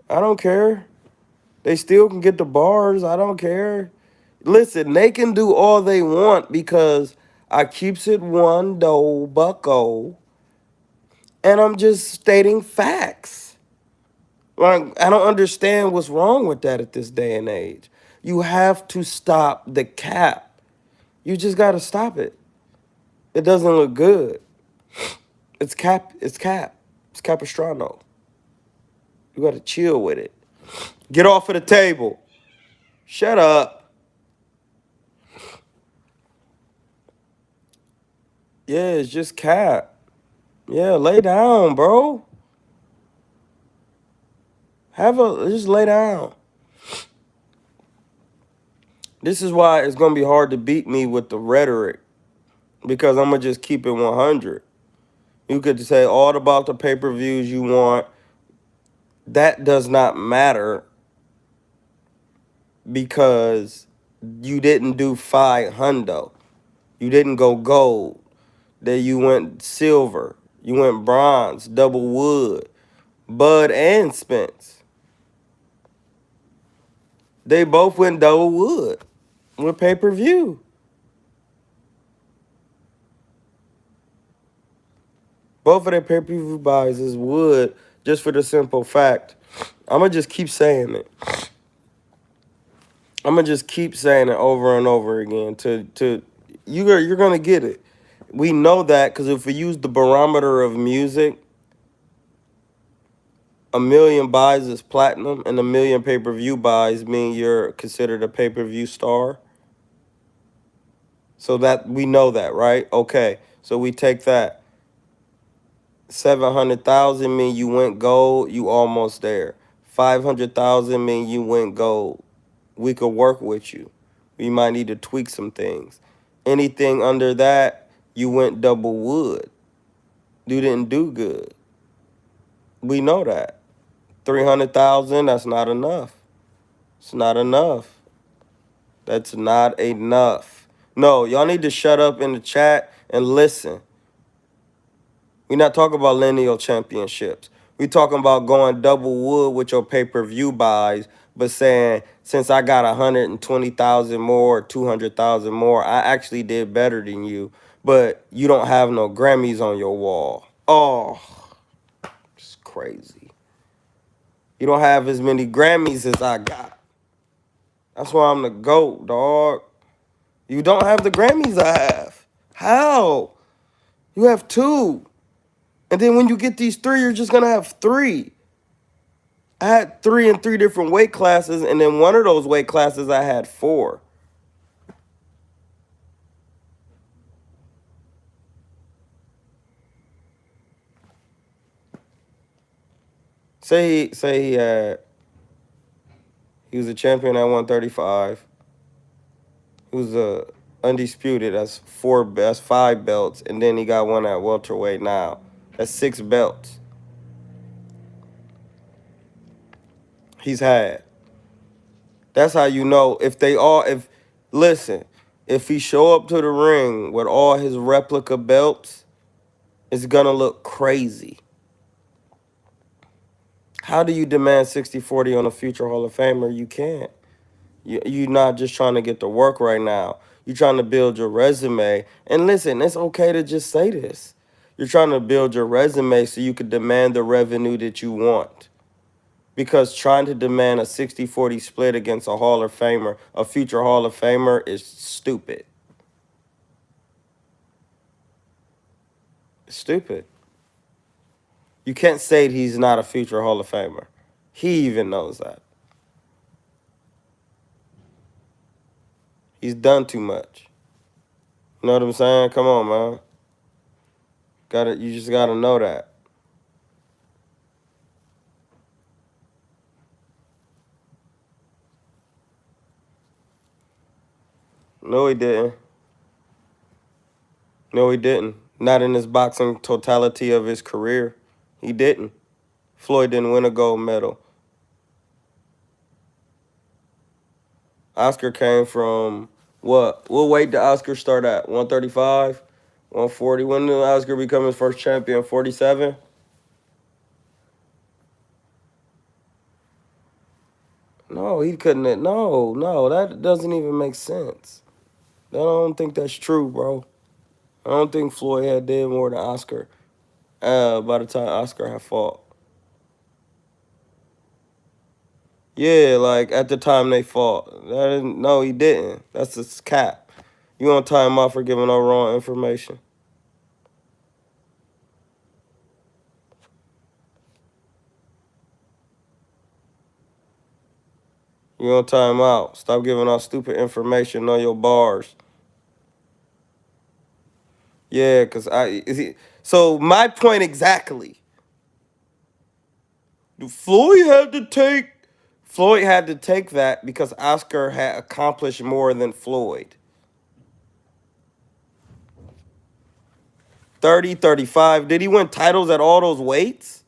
I don't care. They still can get the bars. I don't care. Listen, they can do all they want because I keeps it one dough bucko, and I'm just stating facts. Like, I don't understand what's wrong with that at this day and age. You have to stop the cap. You just got to stop it. It doesn't look good. It's cap. It's cap. It's Capistrano. You got to chill with it. Get off of the table. Shut up. Yeah, it's just cap. Yeah, lay down, bro. Just lay down. This is why it's gonna be hard to beat me with the rhetoric, because I'm gonna just keep it 100. You could say all about the pay-per-views you want. That does not matter because you didn't do 500. You didn't go gold. Then you went silver. You went bronze, double wood, Bud and Spence. They both went double wood with pay-per-view. Both of their pay-per-view buys is wood, just for the simple fact. I'm going to just keep saying it. I'm going to just keep saying it over and over again to you're going to get it. We know that because if we use the barometer of music, 1,000,000 buys is platinum, and 1,000,000 pay-per-view buys mean you're considered a pay-per-view star. So that we know that, right? Okay. So we take that. 700,000 mean you went gold, you almost there. 500,000 mean you went gold. We could work with you. We might need to tweak some things. Anything under that, you went double wood. You didn't do good. We know that. 300,000, that's not enough. It's not enough. That's not enough. No, y'all need to shut up in the chat and listen. We're not talking about lineal championships. We're talking about going double wood with your pay-per-view buys, but saying, since I got 120,000 more, 200,000 more, I actually did better than you, but you don't have no Grammys on your wall. Oh, it's crazy. You don't have as many Grammys as I got. That's why I'm the GOAT, dog. You don't have the Grammys I have. How? You have 2. And then when you get these 3, you're just going to have 3. I had 3 in 3 different weight classes, and then one of those weight classes I had 4. Say he was a champion at 135. He was a undisputed. That's 5 belts, and then he got one at welterweight now. That's 6 belts he's had. That's how you know listen, if he show up to the ring with all his replica belts, it's gonna look crazy. How do you demand 60-40 on a future Hall of Famer? You can't. You're not just trying to get to work right now. You're trying to build your resume. And listen, it's okay to just say this. You're trying to build your resume so you could demand the revenue that you want. Because trying to demand a 60-40 split against a Hall of Famer, a future Hall of Famer, is stupid. It's stupid. You can't say he's not a future Hall of Famer. He even knows that. He's done too much. You know what I'm saying? Come on, man. You just gotta know that. No, he didn't. No, he didn't. Not in his boxing totality of his career. He didn't. Floyd didn't win a gold medal. Oscar came from what? What weight did Oscar start at? 135? 140? When did Oscar become his first champion? 47? No, he couldn't. No, that doesn't even make sense. I don't think that's true, bro. I don't think Floyd had did more than Oscar by the time Oscar had fought. Yeah, like at the time they fought. No, he didn't. That's a cap. You on time out for giving no wrong information. You on time out. Stop giving out stupid information. Know your bars. Yeah, so my point exactly. Floyd had to take Floyd had to take that because Oscar had accomplished more than Floyd. 30, 35. Did he win titles at all those weights?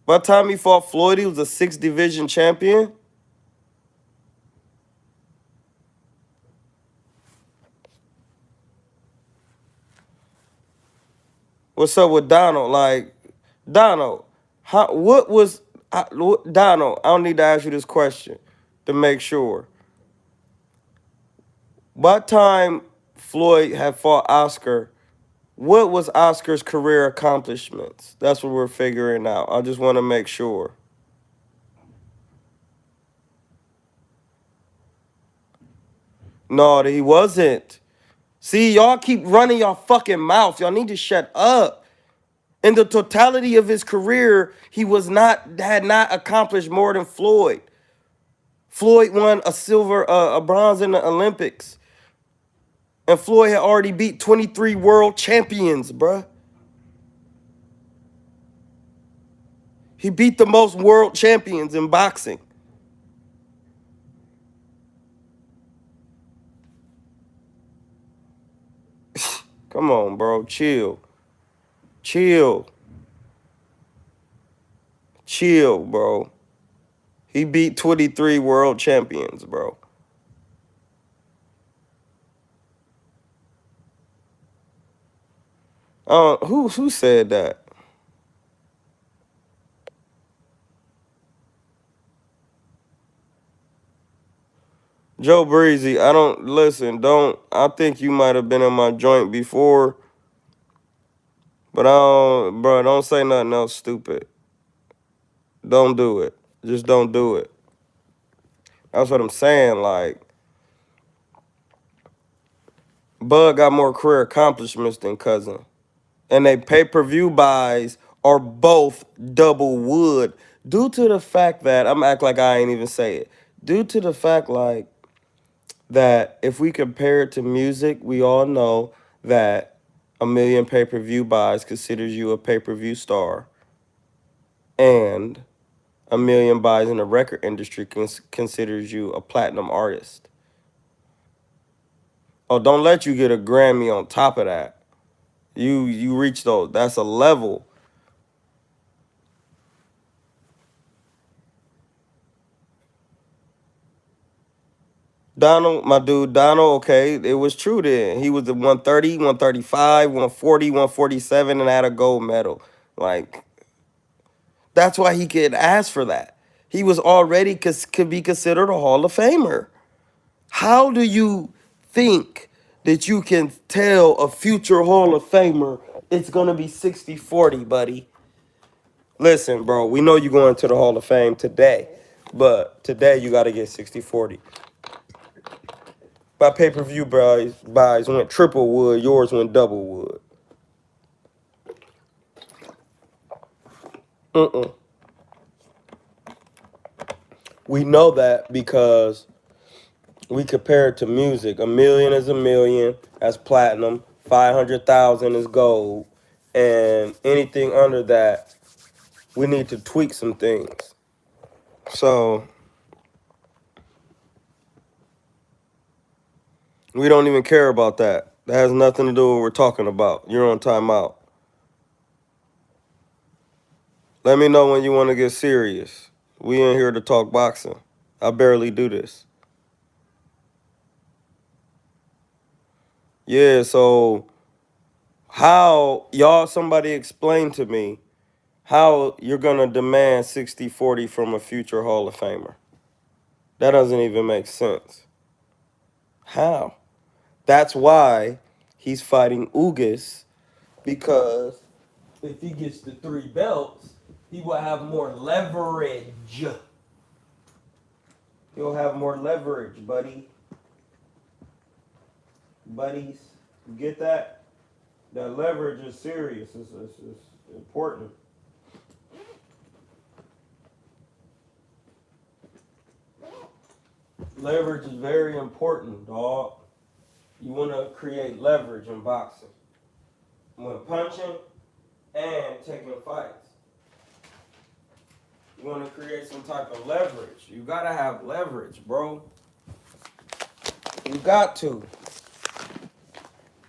By the time he fought Floyd, he was a 6 division champion. What's up with Donald? Like, Donald, Donald, I don't need to ask you this question to make sure. By the time Floyd had fought Oscar, what was Oscar's career accomplishments? That's what we're figuring out. I just want to make sure. No, he wasn't. See, y'all keep running your fucking mouth. Y'all need to shut up. In the totality of his career, he had not accomplished more than Floyd. Floyd won a bronze in the Olympics. And Floyd had already beat 23 world champions, bruh. He beat the most world champions in boxing. Come on, bro. Chill. Chill. Chill, bro. He beat 23 world champions, bro. Who said that? Joe Breezy, I think you might have been in my joint before, but don't say nothing else stupid. Don't do it. Just don't do it. That's what I'm saying. Like, Bud got more career accomplishments than Cousin. And they pay-per-view buys are both double wood due to the fact that, I'm act like I ain't even say it, due to the fact like that if we compare it to music, we all know that a million pay-per-view buys considers you a pay-per-view star, and a million buys in the record industry considers you a platinum artist. Oh, don't let you get a Grammy on top of that. You reach those. That's a level. Donald, my dude, Donald, okay, it was true then. He was the 130, 135, 140, 147, and had a gold medal. Like, that's why he could ask for that. He was already could be considered a Hall of Famer. How do you think that you can tell a future Hall of Famer it's going to be 60-40, buddy? Listen, bro, we know you're going to the Hall of Fame today, but today you got to get 60-40. My pay-per-view buys went triple wood, yours went double wood. Mm-mm. We know that because we compare it to music. A million is a million, that's platinum. 500,000 is gold. And anything under that, we need to tweak some things. So we don't even care about that. That has nothing to do with what we're talking about. You're on timeout. Let me know when you want to get serious. We ain't here to talk boxing. I barely do this. Yeah, so how y'all somebody explain to me how you're gonna demand 60-40 from a future Hall of Famer. That doesn't even make sense. How? That's why he's fighting Ugas, because if he gets the 3 belts, he will have more leverage. He'll have more leverage, buddy. Buddies, you get that? That leverage is serious. It's important. Leverage is very important, dog. You want to create leverage in boxing when punching and taking fights. You want to create some type of leverage. You gotta have leverage, bro. You got to.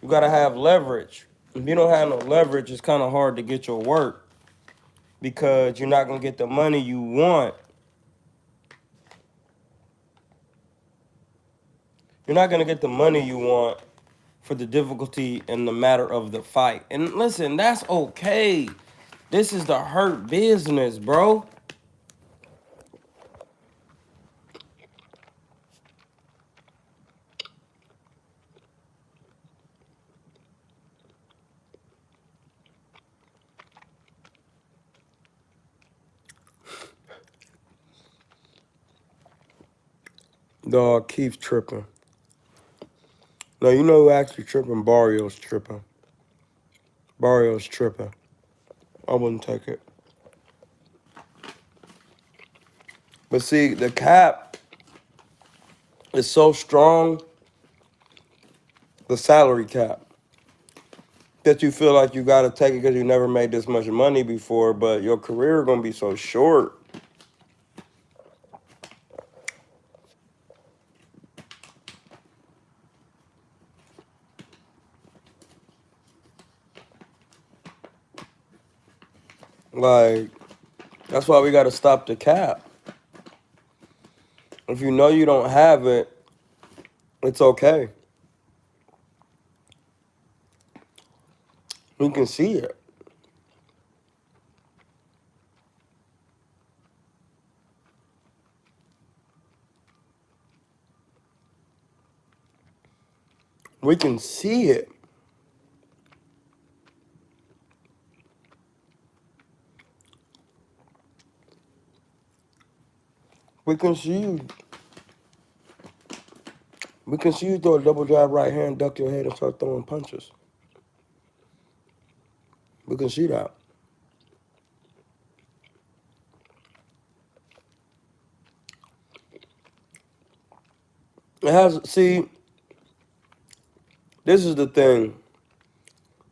You gotta have leverage. If you don't have no leverage, it's kind of hard to get your work because you're not gonna get the money you want. You're not gonna get the money you want for the difficulty in the matter of the fight. And listen, that's okay. This is the hurt business, bro. Dog, Keith tripping. No, you know who actually tripping? Barrio's tripping. Barrio's tripping. I wouldn't take it. But see, the cap is so strong, the salary cap, that you feel like you got to take it because you never made this much money before, but your career going to be so short. Like, that's why we got to stop the cap. If you know you don't have it, it's okay. We can see it. We can see it. We can see you. We can see you throw a double drive right hand, duck your head, and start throwing punches. We can see that. It has, see, this is the thing.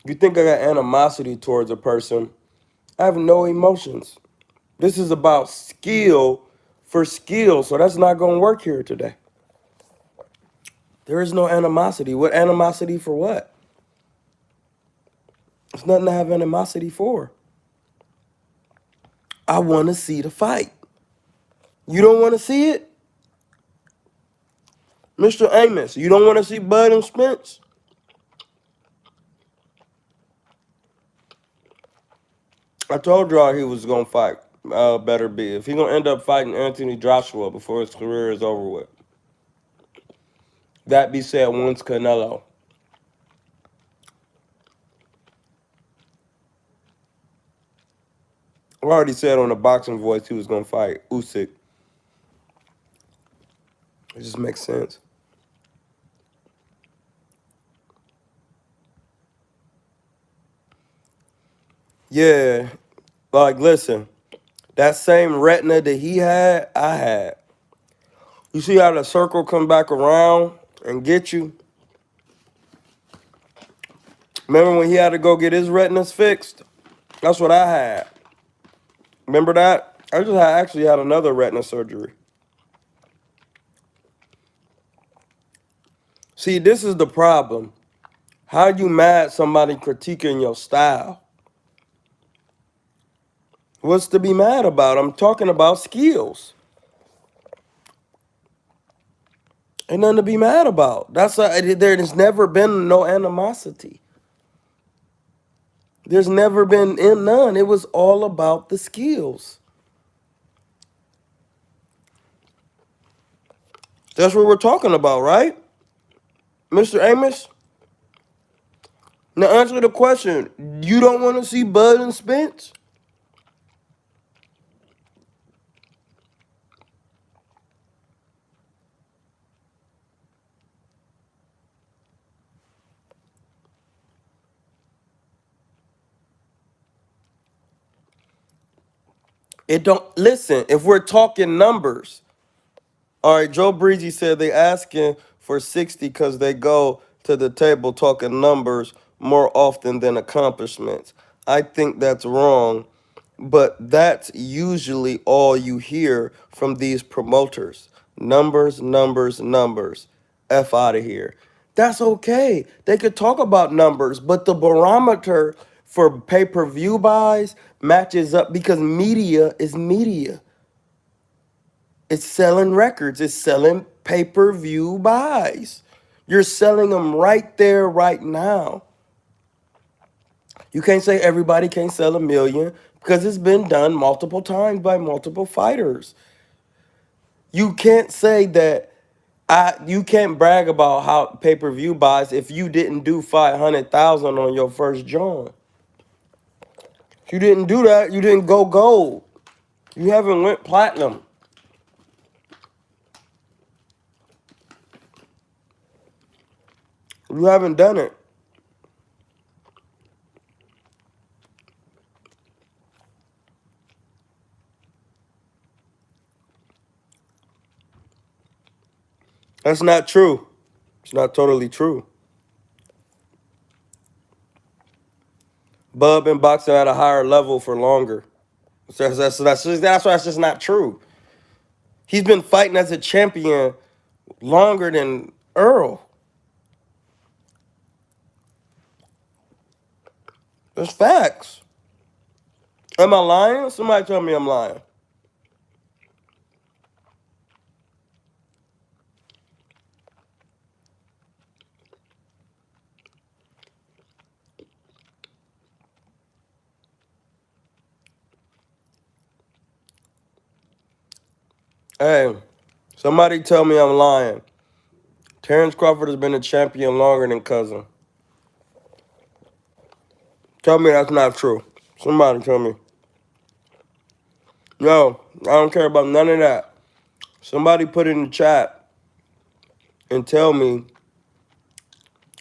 You think I got animosity towards a person. I have no emotions. This is about skill for skill, so that's not going to work here today. There is no animosity. What animosity for what? There's nothing to have animosity for. I want to see the fight. You don't want to see it? Mr. Amos, you don't want to see Bud and Spence? I told y'all he was going to fight. Better be. If he going to end up fighting Anthony Joshua before his career is over with. That be said once Canelo. I already said on the Boxing Voice he was going to fight Usyk. It just makes sense. Yeah, like listen, that same retina that he had, I had. You see how the circle come back around and get you? Remember when he had to go get his retinas fixed? That's what I had. Remember that? Actually had another retina surgery. See, this is the problem. How you mad somebody critiquing your style? What's to be mad about? I'm talking about skills. Ain't nothing to be mad about. There's never been no animosity. There's never been none. It was all about the skills. That's what we're talking about, right? Mr. Amos? Now answer the question. You don't want to see Bud and Spence? It don't listen, if we're talking numbers. All right, Joe Breezy said they asking for 60 because they go to the table talking numbers more often than accomplishments. I think that's wrong. But that's usually all you hear from these promoters. Numbers, numbers, numbers. F out of here. That's okay. They could talk about numbers, but the barometer for pay-per-view buys matches up because media is media. It's selling records. It's selling pay-per-view buys. You're selling them right there, right now. You can't say everybody can't sell 1,000,000 because it's been done multiple times by multiple fighters. You can't say that you can't brag about how pay-per-view buys if you didn't do 500,000 on your first joint. If you didn't do that, you didn't go gold. You haven't went platinum. You haven't done it. That's not true. It's not totally true. Bub been boxing at a higher level for longer. That's why it's just not true. He's been fighting as a champion longer than Earl. That's facts. Am I lying? Somebody tell me I'm lying. Hey, somebody tell me I'm lying. Terrence Crawford has been a champion longer than Cousin. Tell me that's not true. Somebody tell me. No, I don't care about none of that. Somebody put it in the chat and tell me,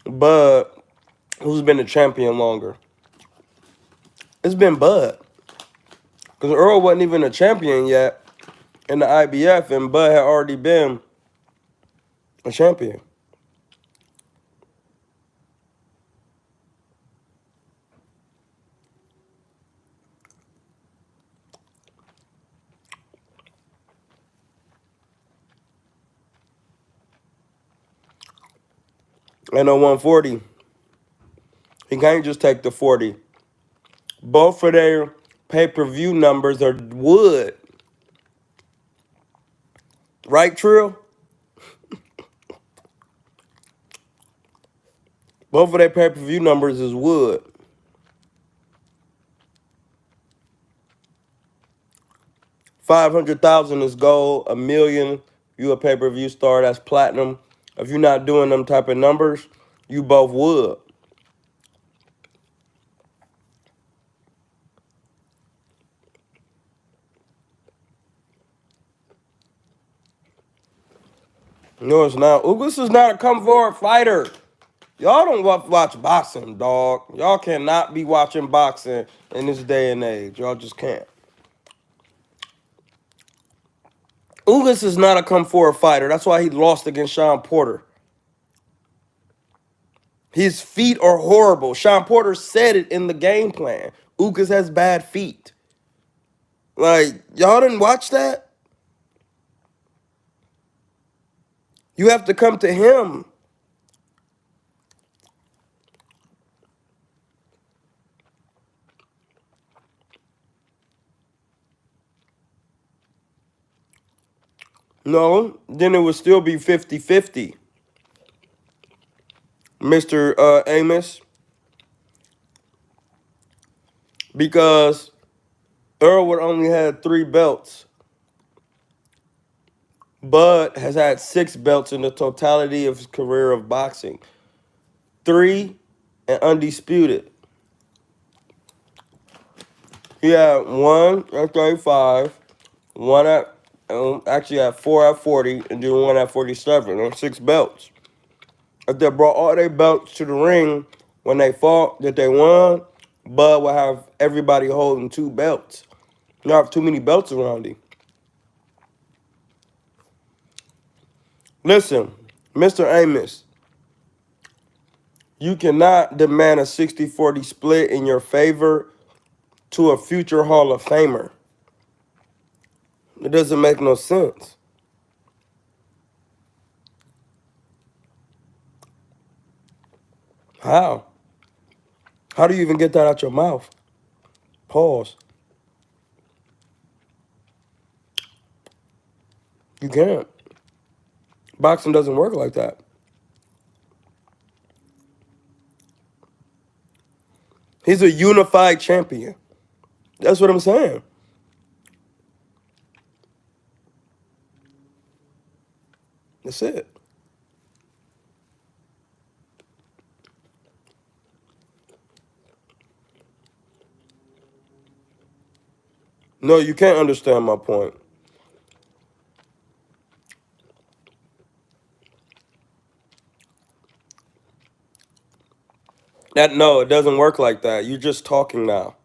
Bud, who's been a champion longer? It's been Bud. Because Earl wasn't even a champion yet in the IBF, and Bud had already been a champion. And on 140, he can't just take the 40. Both of their pay-per-view numbers are wood. Right, Trill? Both of their pay-per-view numbers is wood. 500,000 is gold. 1,000,000, you a pay-per-view star, that's platinum. If you're not doing them type of numbers, you both would. No, it's not. Ugas is not a come forward fighter. Y'all don't watch boxing, dog. Y'all cannot be watching boxing in this day and age. Y'all just can't. Ugas is not a come forward fighter. That's why he lost against Sean Porter. His feet are horrible. Sean Porter said it in the game plan. Ugas has bad feet. Like, y'all didn't watch that? You have to come to him. No, then it would still be 50-50. Mr. Amos. Because Earl would only had 3 belts. Bud has had 6 belts in the totality of his career of boxing. 3 and undisputed. He had 1 at 35, 1 at, actually had 4 at 40, and then 1 at 47 on 6 belts. If they brought all their belts to the ring when they fought that they won, Bud would have everybody holding 2 belts. You don't have too many belts around him. Listen, Mr. Amos, you cannot demand a 60-40 split in your favor to a future Hall of Famer. It doesn't make no sense. How? How do you even get that out your mouth? Pause. You can't. Boxing doesn't work like that. He's a unified champion. That's what I'm saying. That's it. No, you can't understand my point. No, it doesn't work like that. You're just talking now.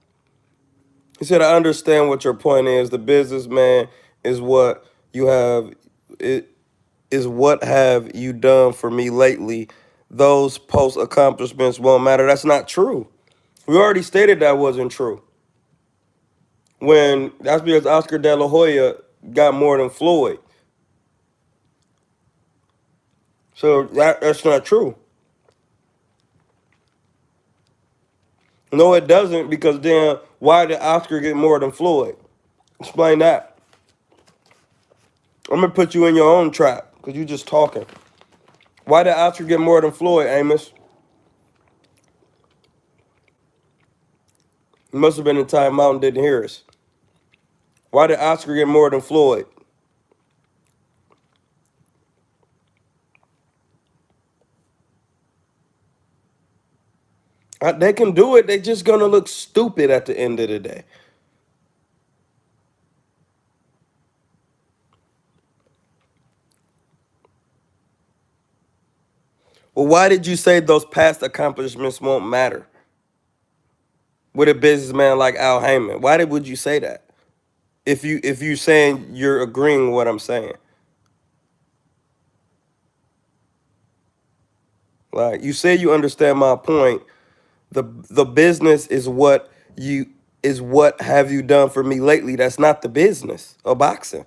He said, I understand what your point is. The businessman is what you have it is what have you done for me lately. Those post accomplishments won't matter. That's not true. We already stated that wasn't true. When that's because Oscar De La Hoya got more than Floyd. So that's not true. No, it doesn't, because then why did Oscar get more than Floyd? Explain that. I'm gonna put you in your own trap because you just talking. Why did Oscar get more than Floyd, Amos? You must have been in timeout and didn't hear us. Why did Oscar get more than Floyd? They can do it. They just gonna look stupid at the end of the day. Well, why did you say those past accomplishments won't matter with a businessman like Al Heyman? Would you say that? If you saying you're agreeing with what I'm saying, like you say you understand my point. The business is what have you done for me lately. That's not the business of boxing.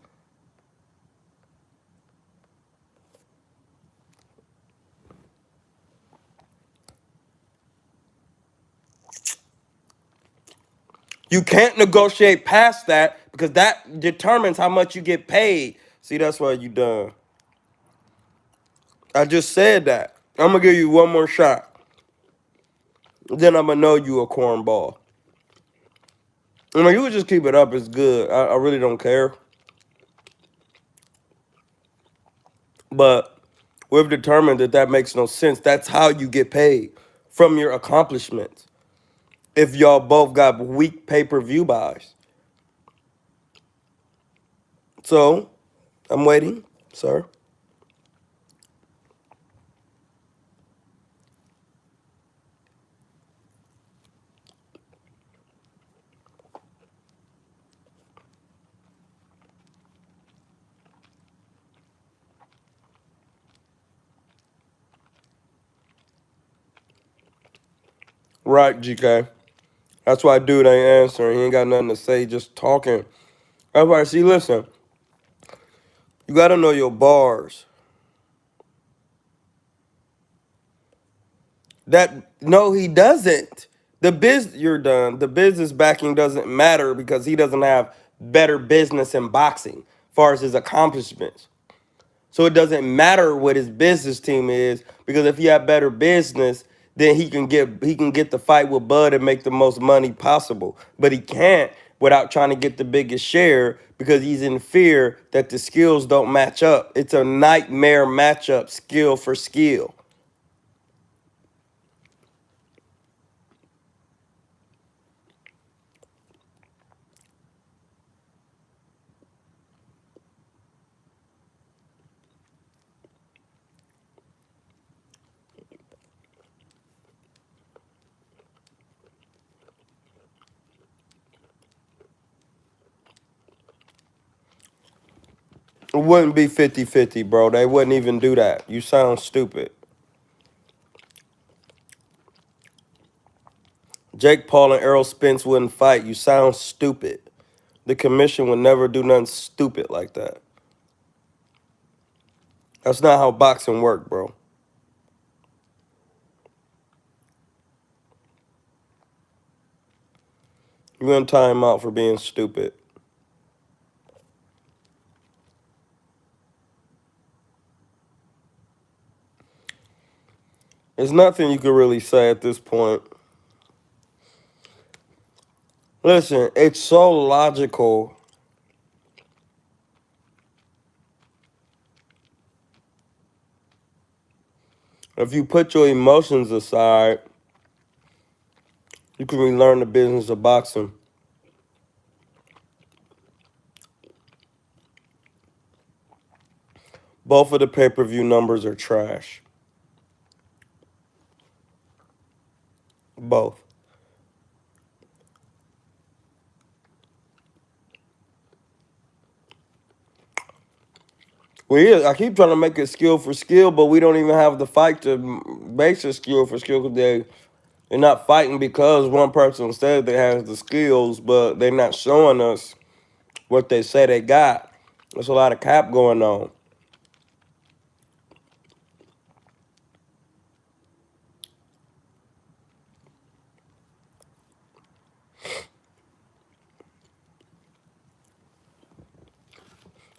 You can't negotiate past that because that determines how much you get paid. See, that's why you done. I just said that. I'm gonna give you one more shot. Then I'm gonna know you a cornball. I mean, you would just keep it up. It's good. I really don't care. But we've determined that makes no sense. That's how you get paid, from your accomplishments. If y'all both got weak pay-per-view buys. So, I'm waiting, sir. Right, GK. That's why dude ain't answering. He ain't got nothing to say, just talking. That's why, see, listen. You gotta know your bars. No, he doesn't. You're done. The business backing doesn't matter because he doesn't have better business in boxing, as far as his accomplishments. So it doesn't matter what his business team is, because if he had better business, then he can get the fight with Bud and make the most money possible. But he can't without trying to get the biggest share because he's in fear that the skills don't match up. It's a nightmare matchup, skill for skill. It wouldn't be 50-50, bro. They wouldn't even do that. You sound stupid. Jake Paul and Errol Spence wouldn't fight. You sound stupid. The commission would never do nothing stupid like that. That's not how boxing works, bro. You're going to time out for being stupid. There's nothing you can really say at this point. Listen, it's so logical. If you put your emotions aside, you can relearn the business of boxing. Both of the pay-per-view numbers are trash. Both. I keep trying to make it skill for skill, but we don't even have the fight to base it skill for skill because they're not fighting because one person said they has the skills, but they're not showing us what they say they got. There's a lot of cap going on.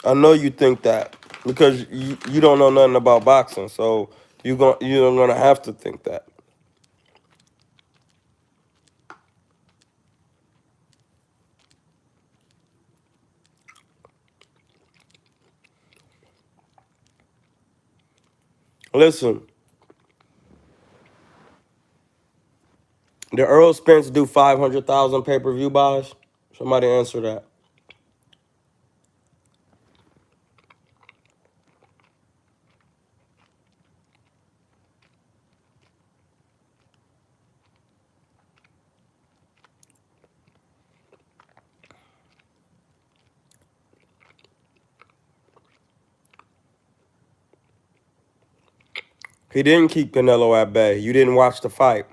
I know you think that because you don't know nothing about boxing, so you're gonna have to think that. Listen, did Earl Spence do 500,000 pay-per-view buys? Somebody answer that. He didn't keep Canelo at bay. You didn't watch the fight,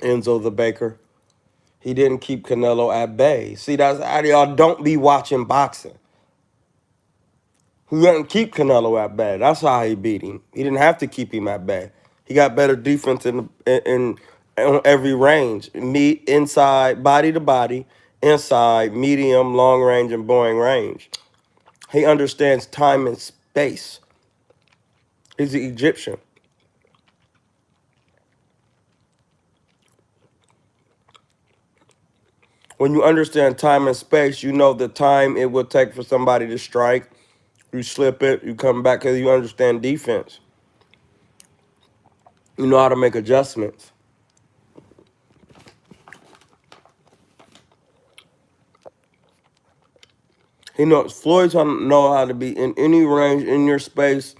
Enzo the Baker. He didn't keep Canelo at bay. See, that's how y'all don't be watching boxing. He didn't keep Canelo at bay. That's how he beat him. He didn't have to keep him at bay. He got better defense in on every range. Meat inside, body to body, inside, medium, long range, and boring range. He understands time and space. He's an Egyptian. When you understand time and space, you know the time it will take for somebody to strike. You slip it, you come back because you understand defense. You know how to make adjustments. Floyd's gonna know how to be in any range in your space,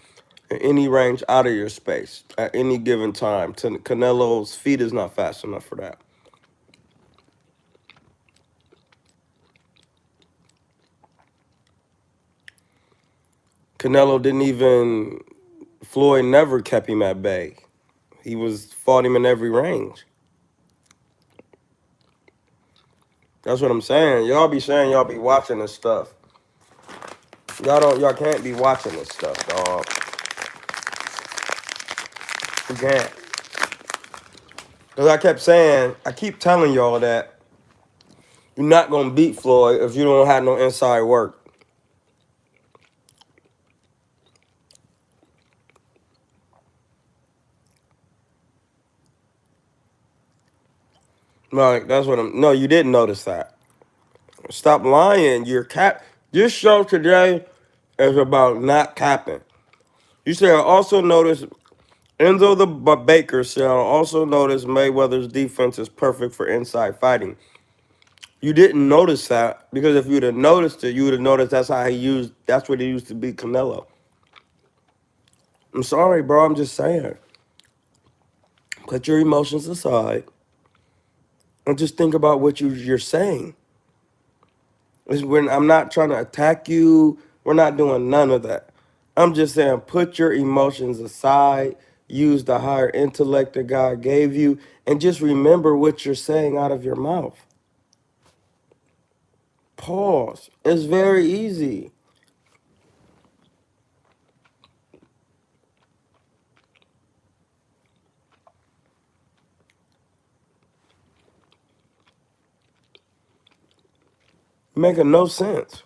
in any range out of your space at any given time. Canelo's feet is not fast enough for that. Canelo didn't even. Floyd never kept him at bay. He fought him in every range. That's what I'm saying. Y'all be saying y'all be watching this stuff. Y'all can't be watching this stuff, dog. You can't. Because I keep telling y'all that you're not gonna beat Floyd if you don't have no inside work. Like that's what I'm. No, you didn't notice that. Stop lying. This show today is about not capping. You said I also noticed Enzo the Baker said I also noticed Mayweather's defense is perfect for inside fighting. You didn't notice that because if you'd have noticed it, you would have noticed that's what he used to beat Canelo. I'm sorry, bro. I'm just saying. Put your emotions aside and just think about what you're saying. I'm not trying to attack you. We're not doing none of that. I'm just saying put your emotions aside. use the higher intellect that God gave you, and just remember what you're saying out of your mouth. Pause. It's very easy. Making no sense.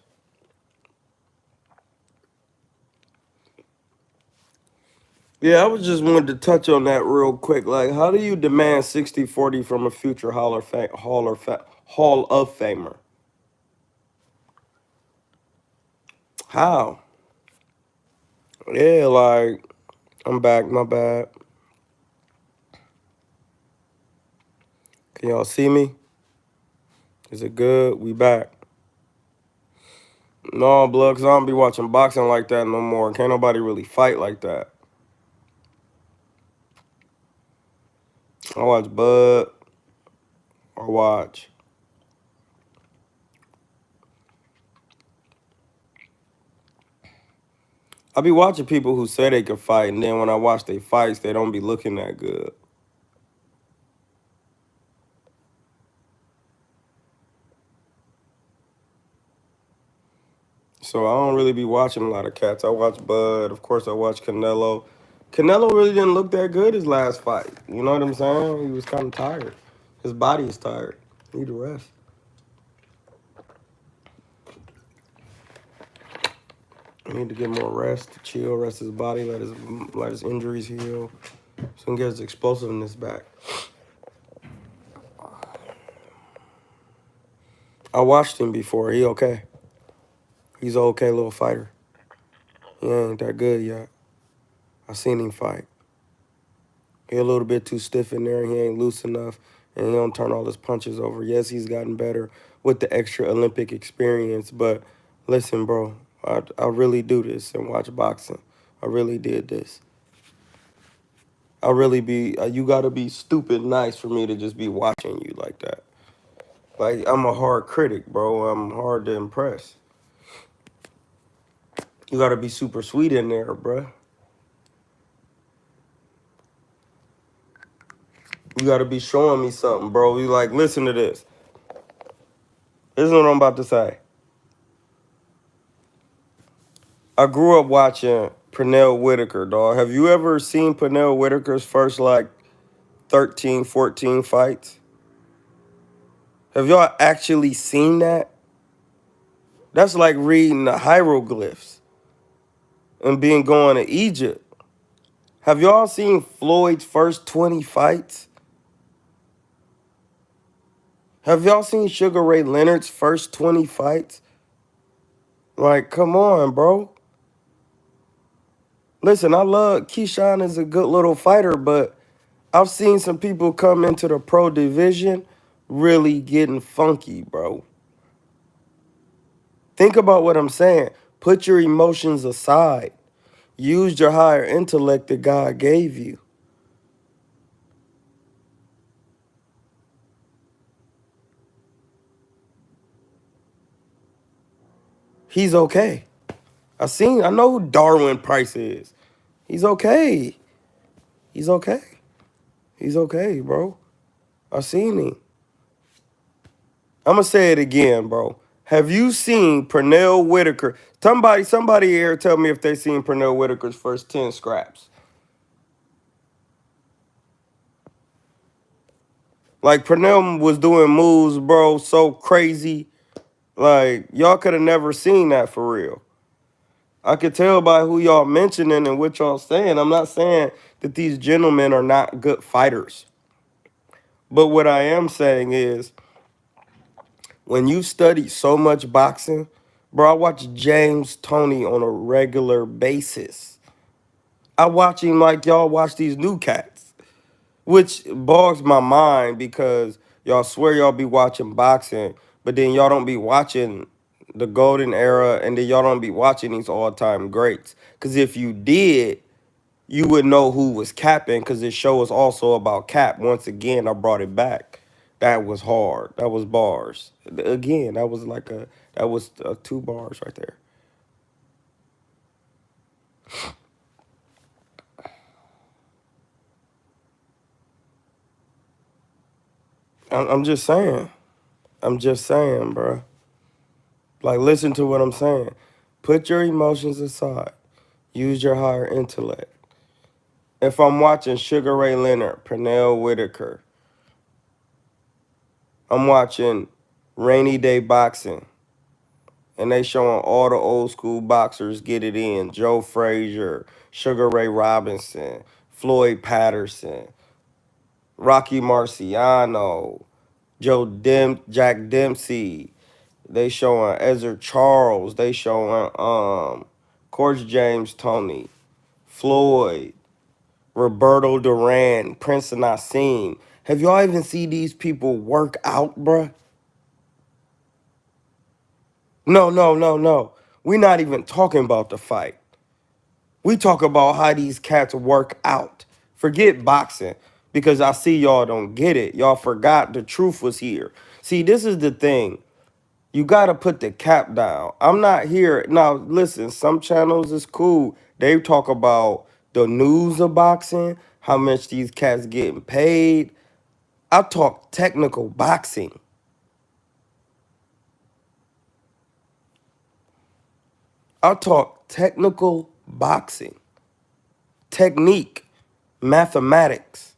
Yeah, I was just wanted to touch on that real quick. Like, how do you demand 60-40 from a future Hall of Famer? How? Yeah, like, I'm back, my bad. Can y'all see me? Is it good? We back. No, blood, because I don't be watching boxing like that no more. Can't nobody really fight like that. I watch Bud or watch. I be watching people who say they can fight, and then when I watch they fights, they don't be looking that good. So I don't really be watching a lot of cats. I watch Bud. Of course, I watch Canelo. Canelo really didn't look that good his last fight. You know what I'm saying? He was kind of tired. His body is tired. He need to rest. He need to get more rest, to chill, rest his body, let his injuries heal, so he can get his explosiveness back. I watched him before. He okay. He's an okay little fighter. He ain't that good yet. I seen him fight. He a little bit too stiff in there. He ain't loose enough, and he don't turn all his punches over. Yes, he's gotten better with the extra Olympic experience, but listen, bro, I really do this and watch boxing. I really did this. I really be, you gotta be stupid nice for me to just be watching you like that. Like, I'm a hard critic, bro. I'm hard to impress. You gotta be super sweet in there, bro. You gotta be showing me something, bro. You like, listen to this. This is what I'm about to say. I grew up watching Pernell Whitaker, dog. Have you ever seen Pernell Whitaker's first, like, 13, 14 fights? Have y'all actually seen that? That's like reading the hieroglyphs and being going to Egypt. Have y'all seen Floyd's first 20 fights? Have y'all seen Sugar Ray Leonard's first 20 fights? Like, come on, bro. Listen, I love Keyshawn is a good little fighter, but I've seen some people come into the pro division really getting funky, bro. Think about what I'm saying. Put your emotions aside. Use your higher intellect that God gave you. He's okay. I know who Darwin Price is. He's okay. He's okay. He's okay, bro. I seen him. I'm gonna say it again, bro. Have you seen Pernell Whitaker? Somebody here tell me if they seen Pernell Whitaker's first 10 scraps. Like, Pernell was doing moves, bro, so crazy. Like, y'all could have never seen that for real. I could tell by who y'all mentioning and what y'all saying. I'm not saying that these gentlemen are not good fighters. But what I am saying is, when you study so much boxing, bro, I watch James Toney on a regular basis. I watch him like y'all watch these new cats, which bogs my mind because y'all swear y'all be watching boxing, but then y'all don't be watching the golden era, and then y'all don't be watching these all-time greats. Because if you did, you would know who was capping, because this show is also about cap. Once again, I brought it back. That was hard. That was bars. Again, that was 2 bars right there. I'm just saying. I'm just saying, bro. Like, listen to what I'm saying. Put your emotions aside. Use your higher intellect. If I'm watching Sugar Ray Leonard, Pernell Whitaker, I'm watching Rainy Day Boxing, and they showing all the old school boxers get it in. Joe Frazier, Sugar Ray Robinson, Floyd Patterson, Rocky Marciano, Jack Dempsey. They showing Ezra Charles. They showing Coach James Tony, Floyd, Roberto Duran, Prince Nassim. Have y'all even seen these people work out, bruh? No, no, no, no. We not even talking about the fight. We talk about how these cats work out. Forget boxing, because I see y'all don't get it. Y'all forgot the truth was here. See, this is the thing. You got to put the cap down. I'm not here. Now, listen, some channels is cool. They talk about the news of boxing, how much these cats getting paid. I talk technical boxing. I talk technical boxing. Technique, mathematics,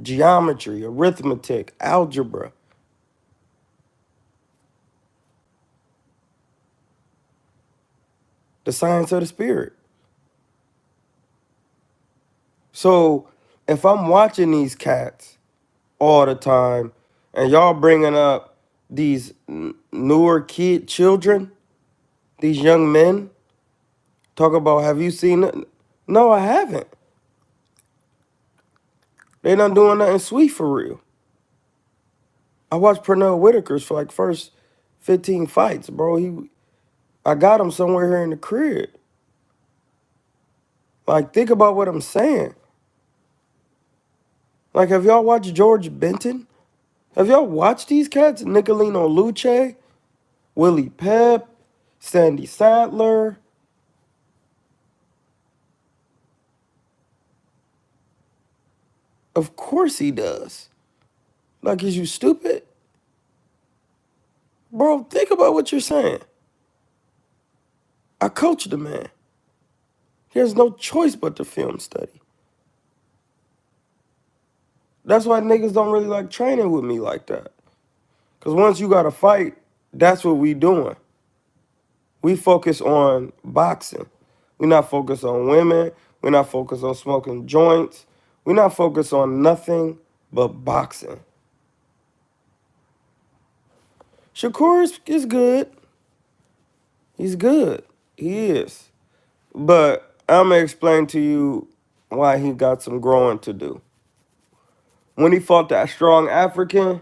geometry, arithmetic, algebra, the science of the spirit. So if I'm watching these cats all the time and y'all bringing up these newer children, these young men, talk about, have you seen it? No, I haven't. They not doing nothing sweet for real. I watched Pernell Whitaker's for like first 15 fights, bro. I got him somewhere here in the crib. Like, think about what I'm saying. Like, have y'all watched George Benton? Have y'all watched these cats? Nicolino Luce, Willie Pep, Sandy Sadler. Of course he does. Like, is you stupid? Bro, think about what you're saying. I coach the man. He has no choice but to film study. That's why niggas don't really like training with me like that. Because once you got to fight, that's what we doing. We focus on boxing. We're not focused on women. We're not focused on smoking joints. We're not focused on nothing but boxing. Shakur is good. He's good. He is. But I'm going to explain to you why he got some growing to do. When he fought that strong African,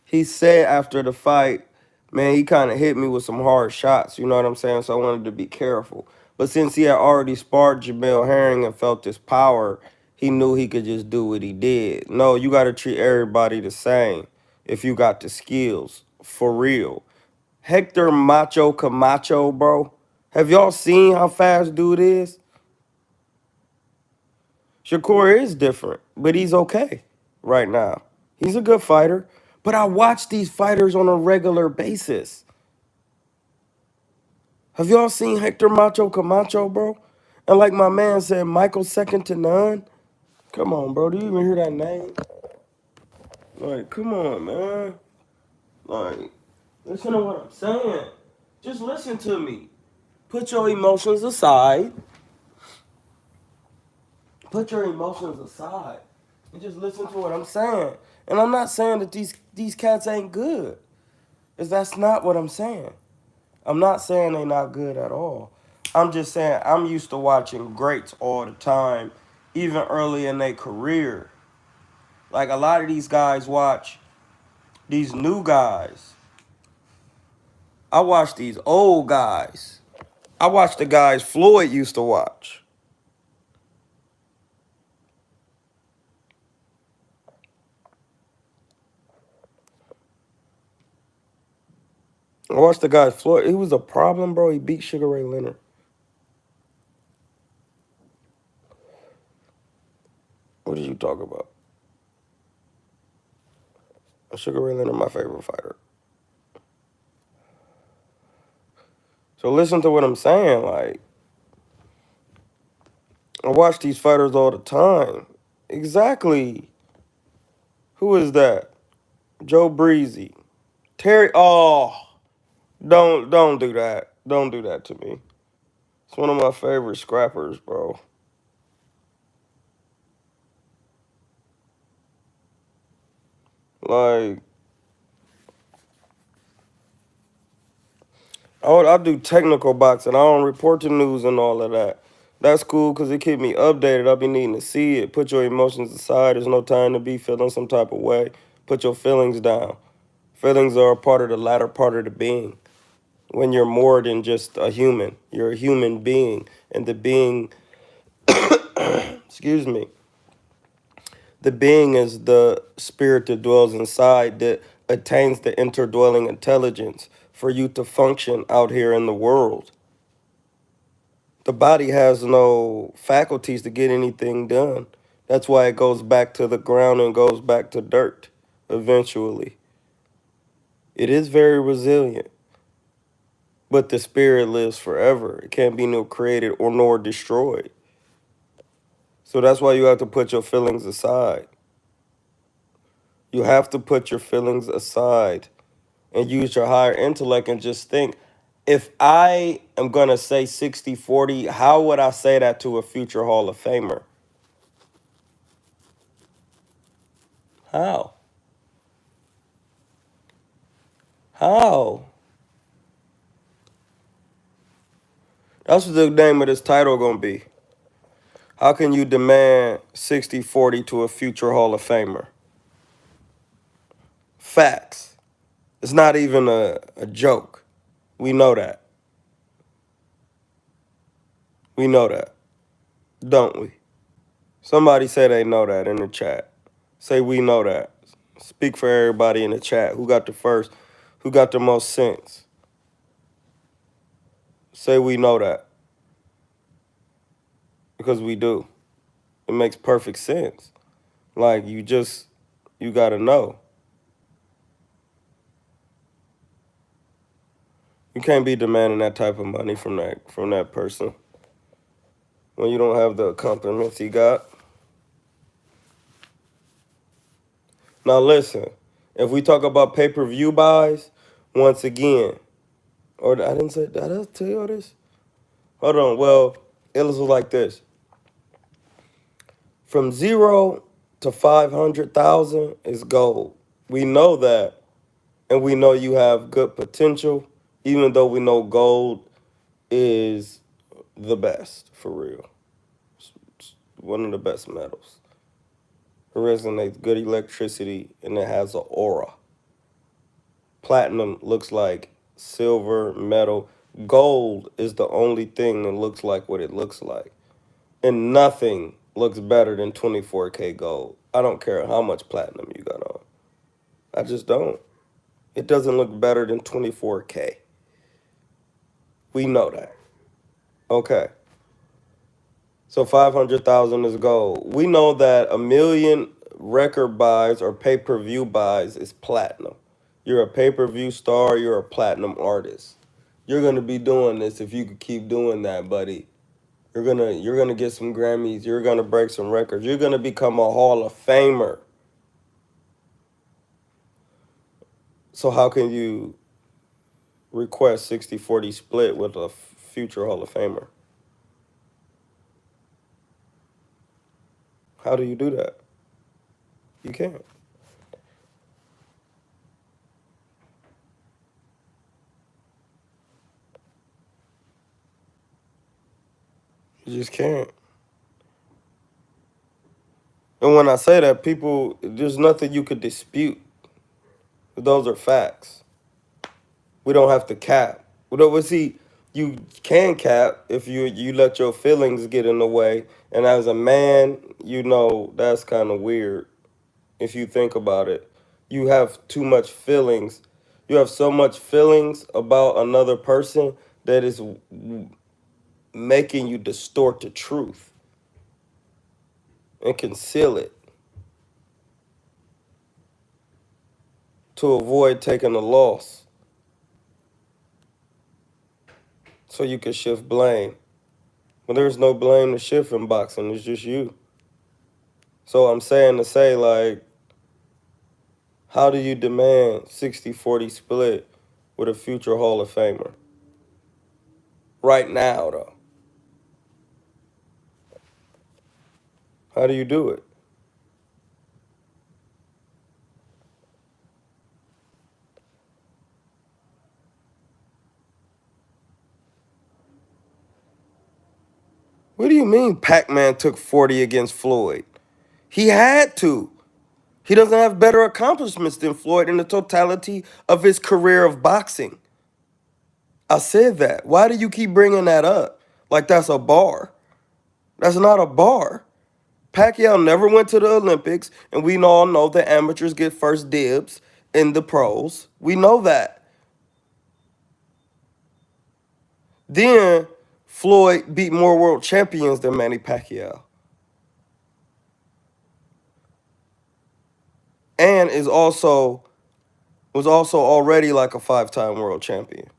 he said after the fight, man, he kind of hit me with some hard shots. You know what I'm saying? So I wanted to be careful. But since he had already sparred Jamel Herring and felt this power, he knew he could just do what he did. No, you got to treat everybody the same if you got the skills. For real. Hector Macho Camacho, bro. Have y'all seen how fast dude is? Shakur is different, but he's okay right now. He's a good fighter. But I watch these fighters on a regular basis. Have y'all seen Hector Macho Camacho, bro? And like my man said, Michael second to none. Come on, bro. Do you even hear that name? Like, come on, man. Like, listen to what I'm saying. Just listen to me. Put your emotions aside. Put your emotions aside. And just listen to what I'm saying. And I'm not saying that these cats ain't good. Because that's not what I'm saying. I'm not saying they not good at all. I'm just saying I'm used to watching greats all the time, even early in their career. Like a lot of these guys watch these new guys. I watch these old guys. I watch the guys Floyd used to watch. I watched the guys Floyd. He was a problem, bro. He beat Sugar Ray Leonard. What did you talk about? Sugar Ray Leonard, my favorite fighter. So listen to what I'm saying. Like, I watch these fighters all the time. Exactly. Who is that? Joe Breezy. Terry. Oh, don't do that. Don't do that to me. It's one of my favorite scrappers, bro. Like, I do technical boxing. I don't report the news and all of that. That's cool because it keep me updated. I be needing to see it. Put your emotions aside. There's no time to be feeling some type of way. Put your feelings down. Feelings are a part of the latter part of the being. When you're more than just a human, you're a human being. And the being, excuse me, the being is the spirit that dwells inside that attains the interdwelling intelligence for you to function out here in the world. The body has no faculties to get anything done. That's why it goes back to the ground and goes back to dirt eventually. It is very resilient, but the spirit lives forever. It can't be nor created or nor destroyed. So that's why you have to put your feelings aside. You have to put your feelings aside and use your higher intellect and just think, if I am going to say 60-40, how would I say that to a future Hall of Famer? How? How? That's what the name of this title going to be. How can you demand 60-40 to a future Hall of Famer? Facts. It's not even a joke. We know that. We know that, don't we? Somebody say they know that in the chat. Say we know that. Speak for everybody in the chat. Who got the first? Who got the most sense? Say we know that. Because we do. It makes perfect sense. Like, you got to know. You can't be demanding that type of money from that person when you don't have the accompaniments he got. Now listen, if we talk about pay-per-view buys, once again, or I didn't say, did I tell you all this? Hold on. Well, it was like this. From 0 to 500,000 is gold. We know that, and we know you have good potential, even though we know gold is the best, for real. It's one of the best metals. It resonates good electricity, and it has an aura. Platinum looks like silver, metal. Gold is the only thing that looks like what it looks like. And nothing looks better than 24K gold. I don't care how much platinum you got on. I just don't. It doesn't look better than 24K. We know that. Okay. So 500,000 is gold. We know that 1,000,000 record buys or pay-per-view buys is platinum. You're a pay-per-view star, you're a platinum artist. You're going to be doing this if you could keep doing that, buddy. You're going to get some Grammys, you're going to break some records. You're going to become a Hall of Famer. So how can you request 60-40 split with a future Hall of Famer? How do you do that? You can't. You just can't. And when I say that, people, there's nothing you could dispute. Those are facts. We don't have to cap. We see, you can cap if you let your feelings get in the way. And as a man, you know that's kind of weird if you think about it. You have too much feelings. You have so much feelings about another person that is making you distort the truth and conceal it. to avoid taking a loss so you can shift blame. But there's no blame to shift in boxing. It's just you. So I'm saying to say, like, how do you demand 60-40 split with a future Hall of Famer? Right now, though. How do you do it? What do you mean Pac-Man took 40 against Floyd? He had to. He doesn't have better accomplishments than Floyd in the totality of his career of boxing. I said that. Why do you keep bringing that up? Like that's a bar. That's not a bar. Pacquiao never went to the Olympics, and we all know that amateurs get first dibs in the pros. We know that. Then Floyd beat more world champions than Manny Pacquiao. And was also already like a 5-time world champion.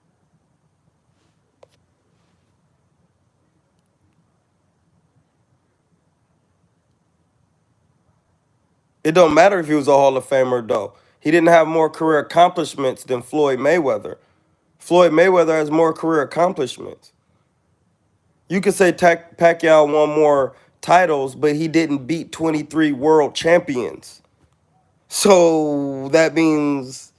It don't matter if he was a Hall of Famer though. He didn't have more career accomplishments than Floyd Mayweather. Floyd Mayweather has more career accomplishments. You could say Pacquiao won more titles, but he didn't beat 23 world champions. So that means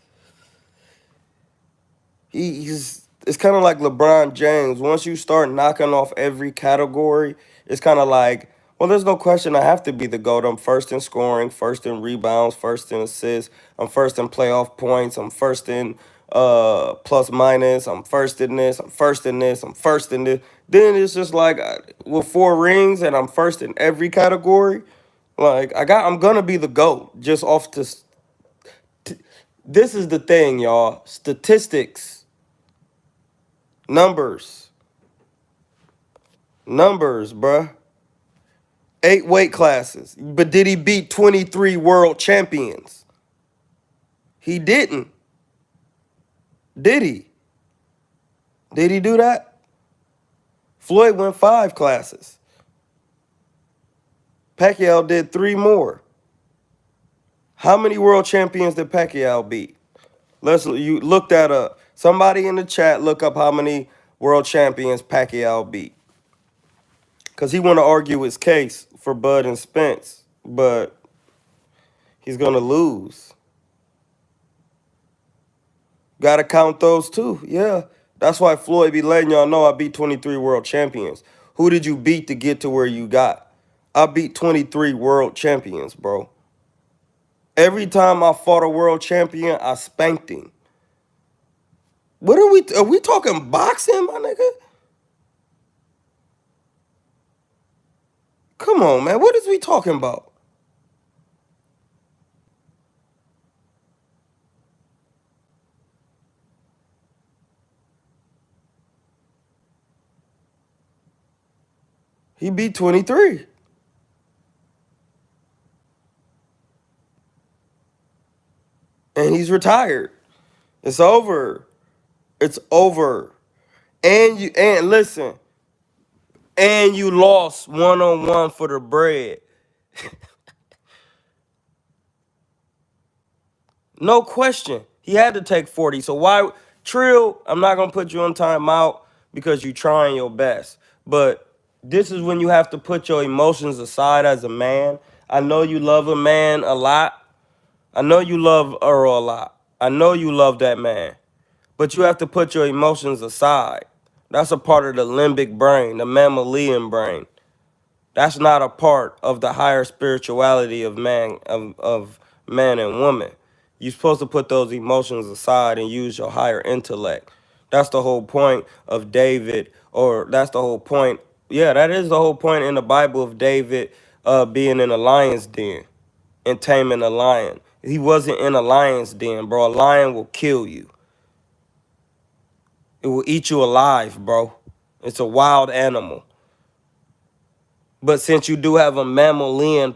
he's it's kind of like LeBron James. Once you start knocking off every category, it's kind of like, well, there's no question I have to be the GOAT. I'm first in scoring, first in rebounds, first in assists. I'm first in playoff points. I'm first in plus minus. I'm first in this. I'm first in this. I'm first in this. Then it's just like with 4 rings and I'm first in every category. Like I'm gonna be the GOAT just off this. This is the thing, y'all. Statistics. Numbers, bruh. 8 weight classes. But did he beat 23 world champions? He didn't. Did he? Did he do that? Floyd went 5 classes. Pacquiao did 3 more. How many world champions did Pacquiao beat? You look that up. Somebody in the chat look up how many world champions Pacquiao beat. Because he want to argue his case for Bud and Spence, but he's going to lose. Got to count those too. Yeah. That's why Floyd be letting y'all know I beat 23 world champions. Who did you beat to get to where you got? I beat 23 world champions, bro. Every time I fought a world champion, I spanked him. What are we talking boxing, my nigga? Come on, man. What is we talking about? He beat 23. And he's retired. It's over. It's over. And listen, and you lost 1-on-1 for the bread. No question. He had to take 40. So why Trill, I'm not gonna put you on timeout because you're trying your best. But this is when you have to put your emotions aside as a man. I know you love a man a lot. I know you love Earl a lot. I know you love that man. But you have to put your emotions aside. That's a part of the limbic brain, the mammalian brain. That's not a part of the higher spirituality of man and woman. You're supposed to put those emotions aside and use your higher intellect. That's the whole point of David, or that's the whole point. Yeah, that is the whole point in the Bible of David being in a lion's den and taming a lion. He wasn't in a lion's den, bro. A lion will kill you. It will eat you alive, bro. It's a wild animal. But since you do have a mammalian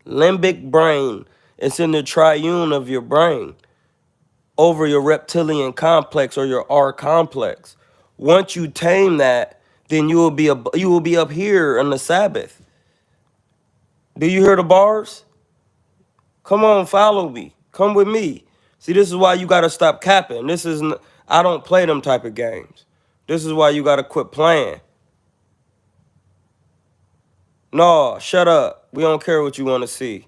limbic brain, It's in the triune of your brain over your reptilian complex or your R complex. Once you tame that, then you will be up here on the Sabbath. Do you hear the bars? Come on, follow me. Come with me. See, this is why you got to stop capping. I don't play them type of games. This is why you got to quit playing. No, shut up. We don't care what you want to see.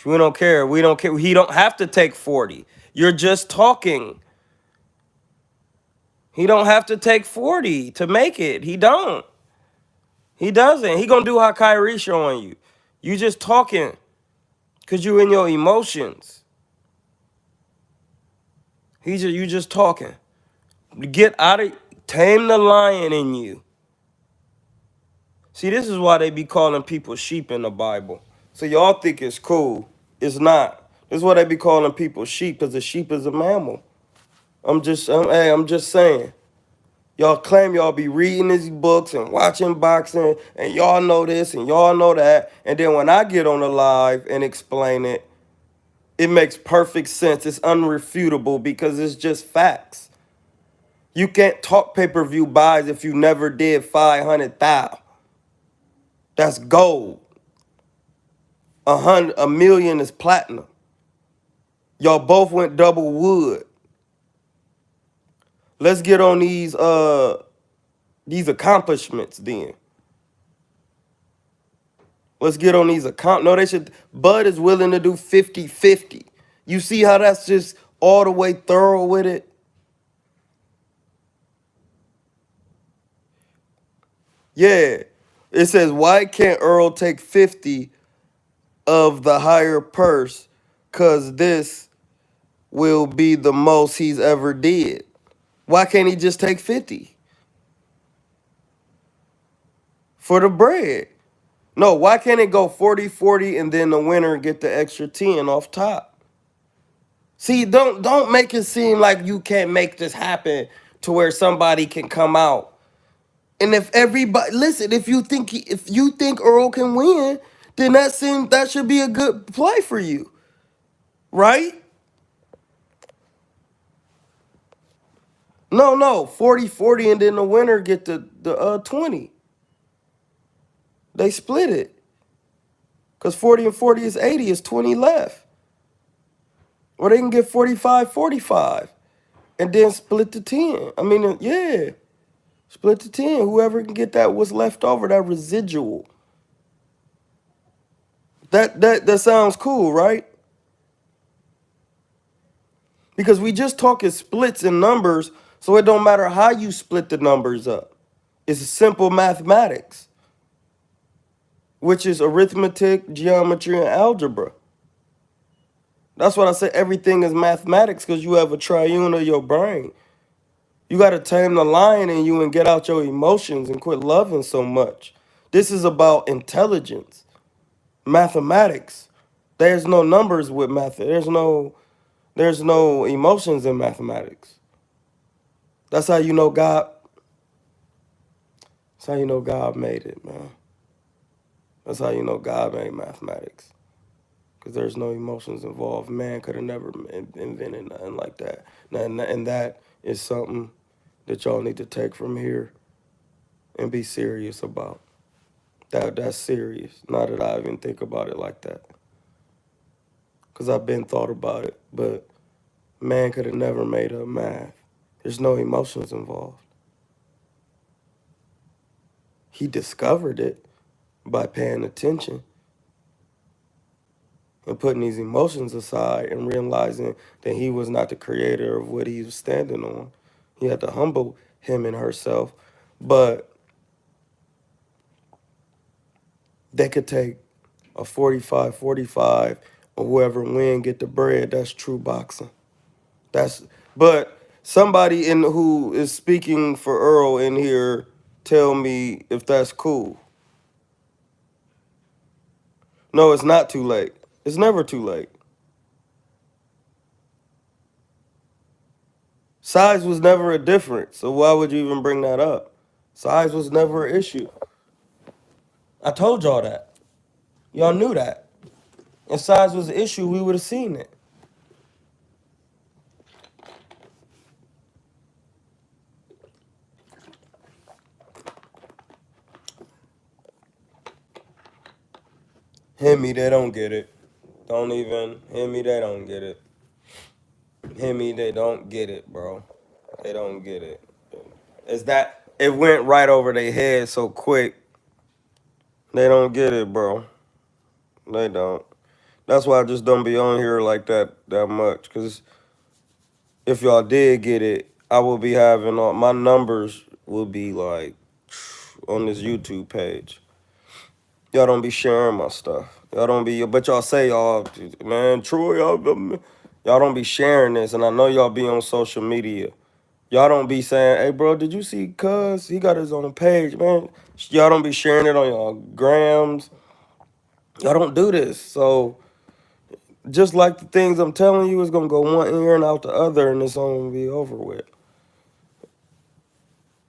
We don't care. We don't care. He don't have to take 40. You're just talking. He don't have to take 40 to make it. He don't. He doesn't. He gonna do how Kyrie showing you. You just talking because you in your emotions. You just talking. Get out of, tame the lion in you. See, this is why they be calling people sheep in the Bible. So y'all think it's cool. It's not. This is why they be calling people sheep, because a sheep is a mammal. I'm just saying. Y'all claim y'all be reading these books and watching boxing, and y'all know this and y'all know that. And then when I get on the live and explain it, it makes perfect sense. It's unrefutable because it's just facts. You can't talk pay-per-view buys if you never did 500,000. That's gold. 1,000,000 is platinum. Y'all both went double wood. Let's get on these accomplishments then. Let's get on these No, they should. Bud is willing to do 50-50. You see how that's just all the way thorough with it? Yeah. It says, why can't Earl take 50 of the higher purse? Because this will be the most he's ever did. Why can't he just take 50? For the bread. No, why can't it go 40-40 and then the winner get the extra 10 off top? See, don't make it seem like you can't make this happen to where somebody can come out. And if everybody listen, if you think Earl can win, then that should be a good play for you. Right? No, 40-40 and then the winner get the 20. They split it. Because 40 and 40 is 80, is 20 left. Or they can get 45-45 and then split the 10. I mean, yeah. Split the 10. Whoever can get that what's left over, that residual. That sounds cool, right? Because we just talking splits and numbers, so it don't matter how you split the numbers up. It's simple mathematics, which is arithmetic, geometry, and algebra. That's what I say everything is mathematics, because you have a triune of your brain. You got to tame the lion in you and get out your emotions and quit loving so much. This is about intelligence, mathematics. There's no numbers with math. There's no emotions in mathematics. That's how you know God. That's how you know God made it, man. That's how you know God made mathematics. Because there's no emotions involved. Man could have never invented nothing like that. And that is something that y'all need to take from here and be serious about. That's serious. Not that I even think about it like that. Because I've been thought about it. But man could have never made up math. There's no emotions involved. He discovered it by paying attention and putting these emotions aside and realizing that he was not the creator of what he was standing on. He had to humble him and herself. But they could take a 45-45 or whoever win get the bread. That's true boxing. But somebody who is speaking for Earl in here, tell me if that's cool. No, it's not too late. It's never too late. Size was never a difference, so why would you even bring that up? Size was never an issue. I told y'all that. Y'all knew that. If size was an issue, we would have seen it. Hit me, they don't get it. Don't even hit me, they don't get it. Hit me, they don't get it, bro. They don't get it. It's that it went right over their head so quick. They don't get it, bro. They don't. That's why I just don't be on here like that much. Cause if y'all did get it, I will be having all my numbers will be like on this YouTube page. Y'all don't be sharing my stuff. Y'all don't be, but y'all say y'all, man, Troy, y'all don't be sharing this, and I know y'all be on social media. Y'all don't be saying, hey, bro, did you see Cuz? He got his own page, man. Y'all don't be sharing it on y'all grams. Y'all don't do this. So just like the things I'm telling you, it's gonna go one ear and out the other, and it's gonna be over with.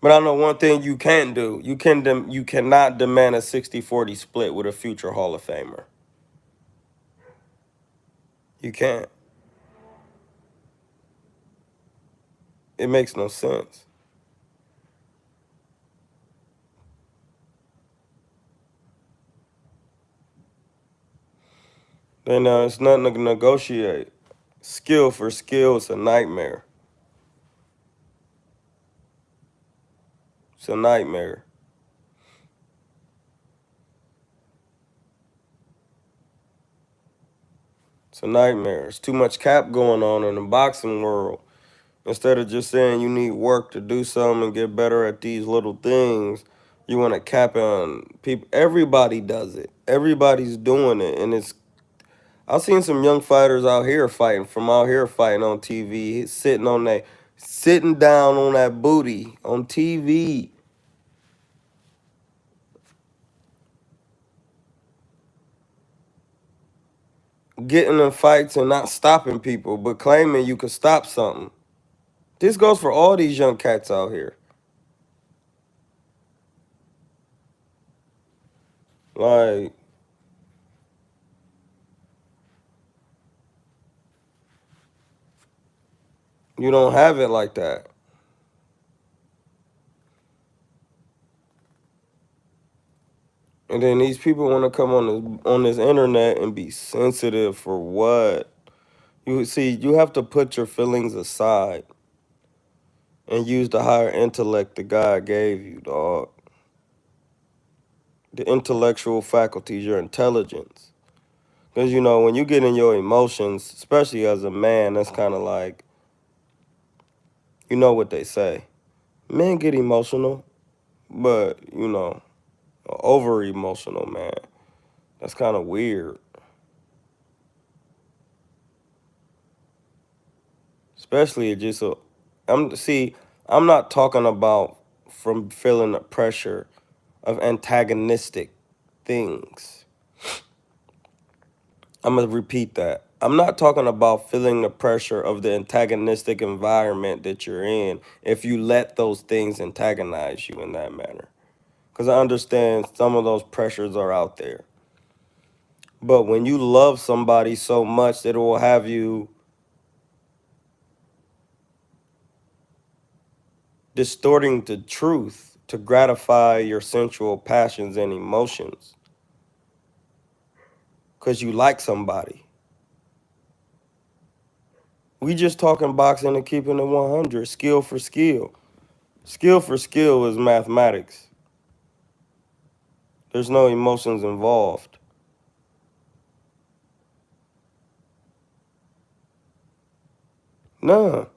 But I know one thing you can't do. You cannot demand a 60-40 split with a future Hall of Famer. You can't. It makes no sense. And it's nothing to negotiate. Skill for skill, it's a nightmare. It's a nightmare. It's a nightmare. There's too much cap going on in the boxing world. Instead of just saying you need work to do something and get better at these little things, you want to cap on people. Everybody does it. Everybody's doing it, and it's. I've seen some young fighters out here fighting on TV, sitting down on that booty on TV, getting in fights and not stopping people, but claiming you could stop something. This goes for all these young cats out here. Like, you don't have it like that. And then these people want to come on this internet and be sensitive for what? You see, you have to put your feelings aside and use the higher intellect that God gave you, dog. The intellectual faculties, your intelligence. Because, when you get in your emotions, especially as a man, that's kind of like, you know what they say. Men get emotional, but, over emotional, man. That's kind of weird. Especially it just I'm not talking about from feeling the pressure of antagonistic things. I'm gonna repeat that. I'm not talking about feeling the pressure of the antagonistic environment that you're in if you let those things antagonize you in that manner. Because I understand some of those pressures are out there. But when you love somebody so much that it will have you distorting the truth to gratify your sensual passions and emotions because you like somebody. We just talking boxing and keeping it 100, skill for skill. Skill for skill is mathematics. There's no emotions involved. None.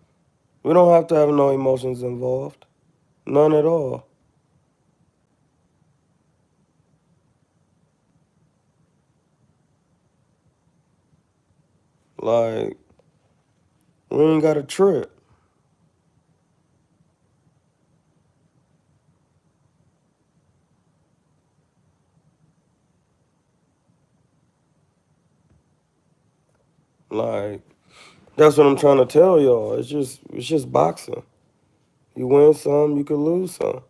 We don't have to have no emotions involved. None at all. Like, we ain't got a trip. Like, that's what I'm trying to tell y'all. It's just boxing. You win some, you could lose some.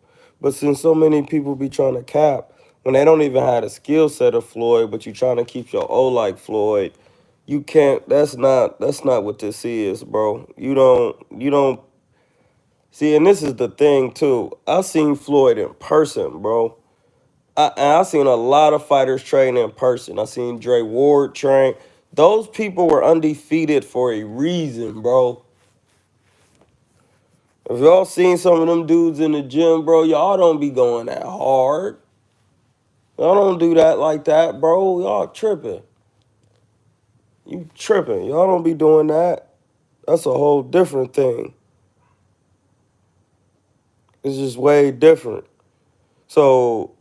But since so many people be trying to cap, when they don't even have the skill set of Floyd, but you trying to keep your O like Floyd, you can't. That's not what this is, bro. You don't see, and this is the thing too. I seen Floyd in person, bro. I seen a lot of fighters train in person. I seen Dre Ward train. Those people were undefeated for a reason, bro. If y'all seen some of them dudes in the gym, bro, y'all don't be going that hard. Y'all don't do that like that, bro. Y'all tripping. You tripping. Y'all don't be doing that. That's a whole different thing. It's just way different. So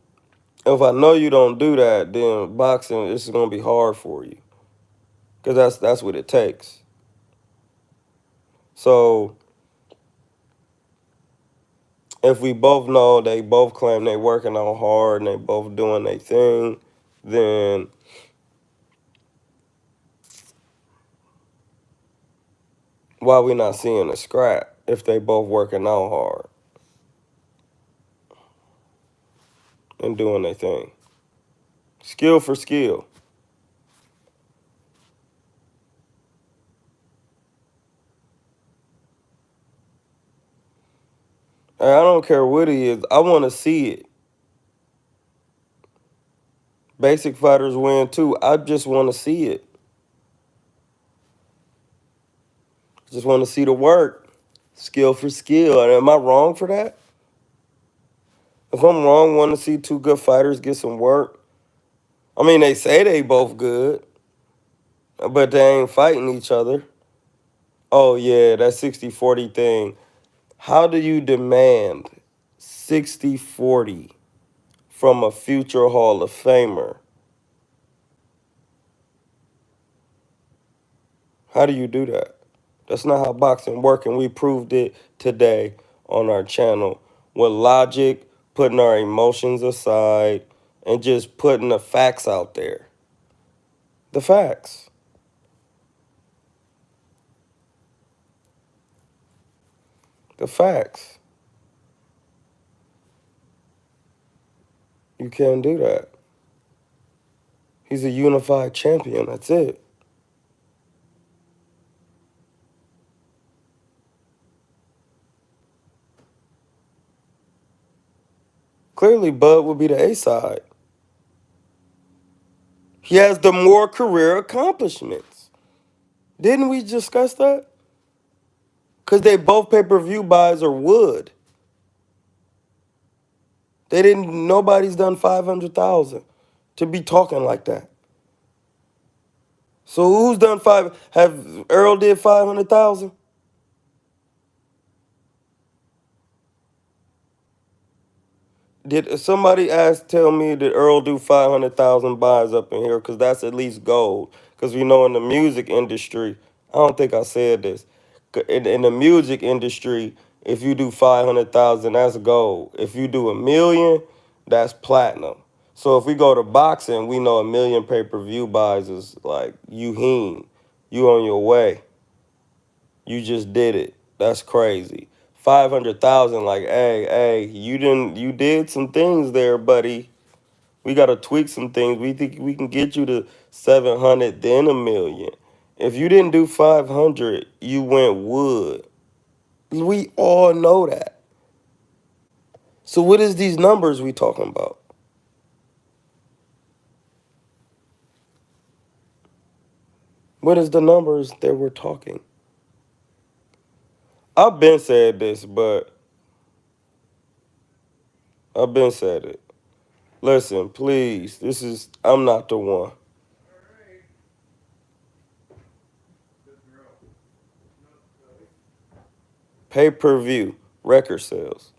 if I know you don't do that, then boxing it's gonna be hard for you. Cause that's what it takes. So if we both know they both claim they working out hard and they both doing their thing, then why we not seeing a scrap if they both working out hard and doing their thing? Skill for skill. And I don't care what he is. I want to see it. Basic fighters win too. I just want to see it. Just want to see the work. Skill for skill. And am I wrong for that? If I'm wrong, want to see two good fighters get some work. I mean, they say they both good, but they ain't fighting each other. Oh, yeah, that 60-40 thing. How do you demand 60-40 from a future Hall of Famer? How do you do that? That's not how boxing works, and we proved it today on our channel with logic, putting our emotions aside, and just putting the facts out there. The facts. The facts. You can't do that. He's a unified champion. That's it. Clearly, Bud would be the A side. He has the more career accomplishments. Didn't we discuss that? Because they both pay-per-view buys are wood. They didn't. Nobody's done 500,000 to be talking like that. So who's done five? Have Earl did 500,000? Did somebody tell me that Earl do 500,000 buys up in here? Because that's at least gold. Because we know in the music industry, I don't think I said this. In the music industry, if you do 500,000, that's gold. If you do 1,000,000, that's platinum. So if we go to boxing, we know 1,000,000 pay-per-view buys is like you on your way. You just did it. That's crazy. 500,000, like, hey, you did some things there, buddy. We gotta tweak some things. We think we can get you to 700, then 1,000,000. If you didn't do 500, you went wood. We all know that. So what is these numbers we talking about? What is the numbers that we're talking? I've been said this, but I've been said it. Listen, please, I'm not the one. Pay-per-view, record sales.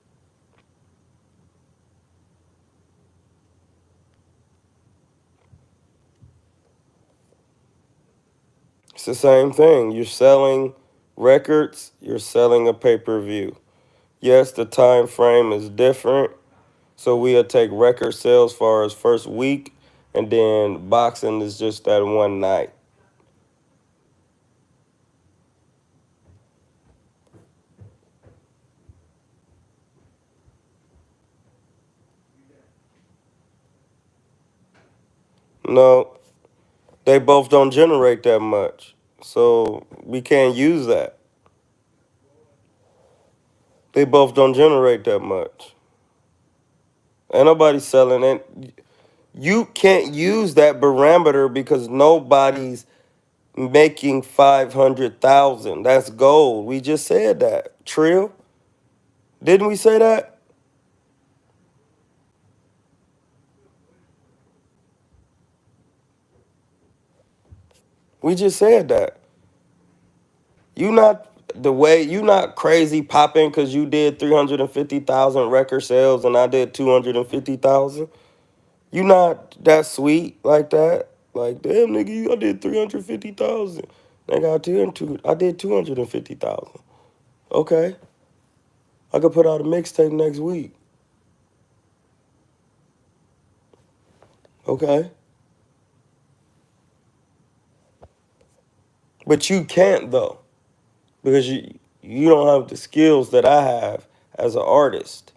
It's the same thing. You're selling records, you're selling a pay-per-view. Yes, the time frame is different. So we'll take record sales for as first week, and then boxing is just that one night. No, they both don't generate that much. So we can't use that. They both don't generate that much. Ain't nobody selling it. You can't use that barometer because nobody's making 500,000. That's gold. We just said that. Trill, didn't we say that? We just said that. You not you not crazy popping because you did 350,000 record sales and I did 250,000. You not that sweet like that. Like, damn nigga, I did 350,000. Nigga, I did 250,000. Okay. I could put out a mixtape next week. Okay. But you can't though. Because you don't have the skills that I have as an artist.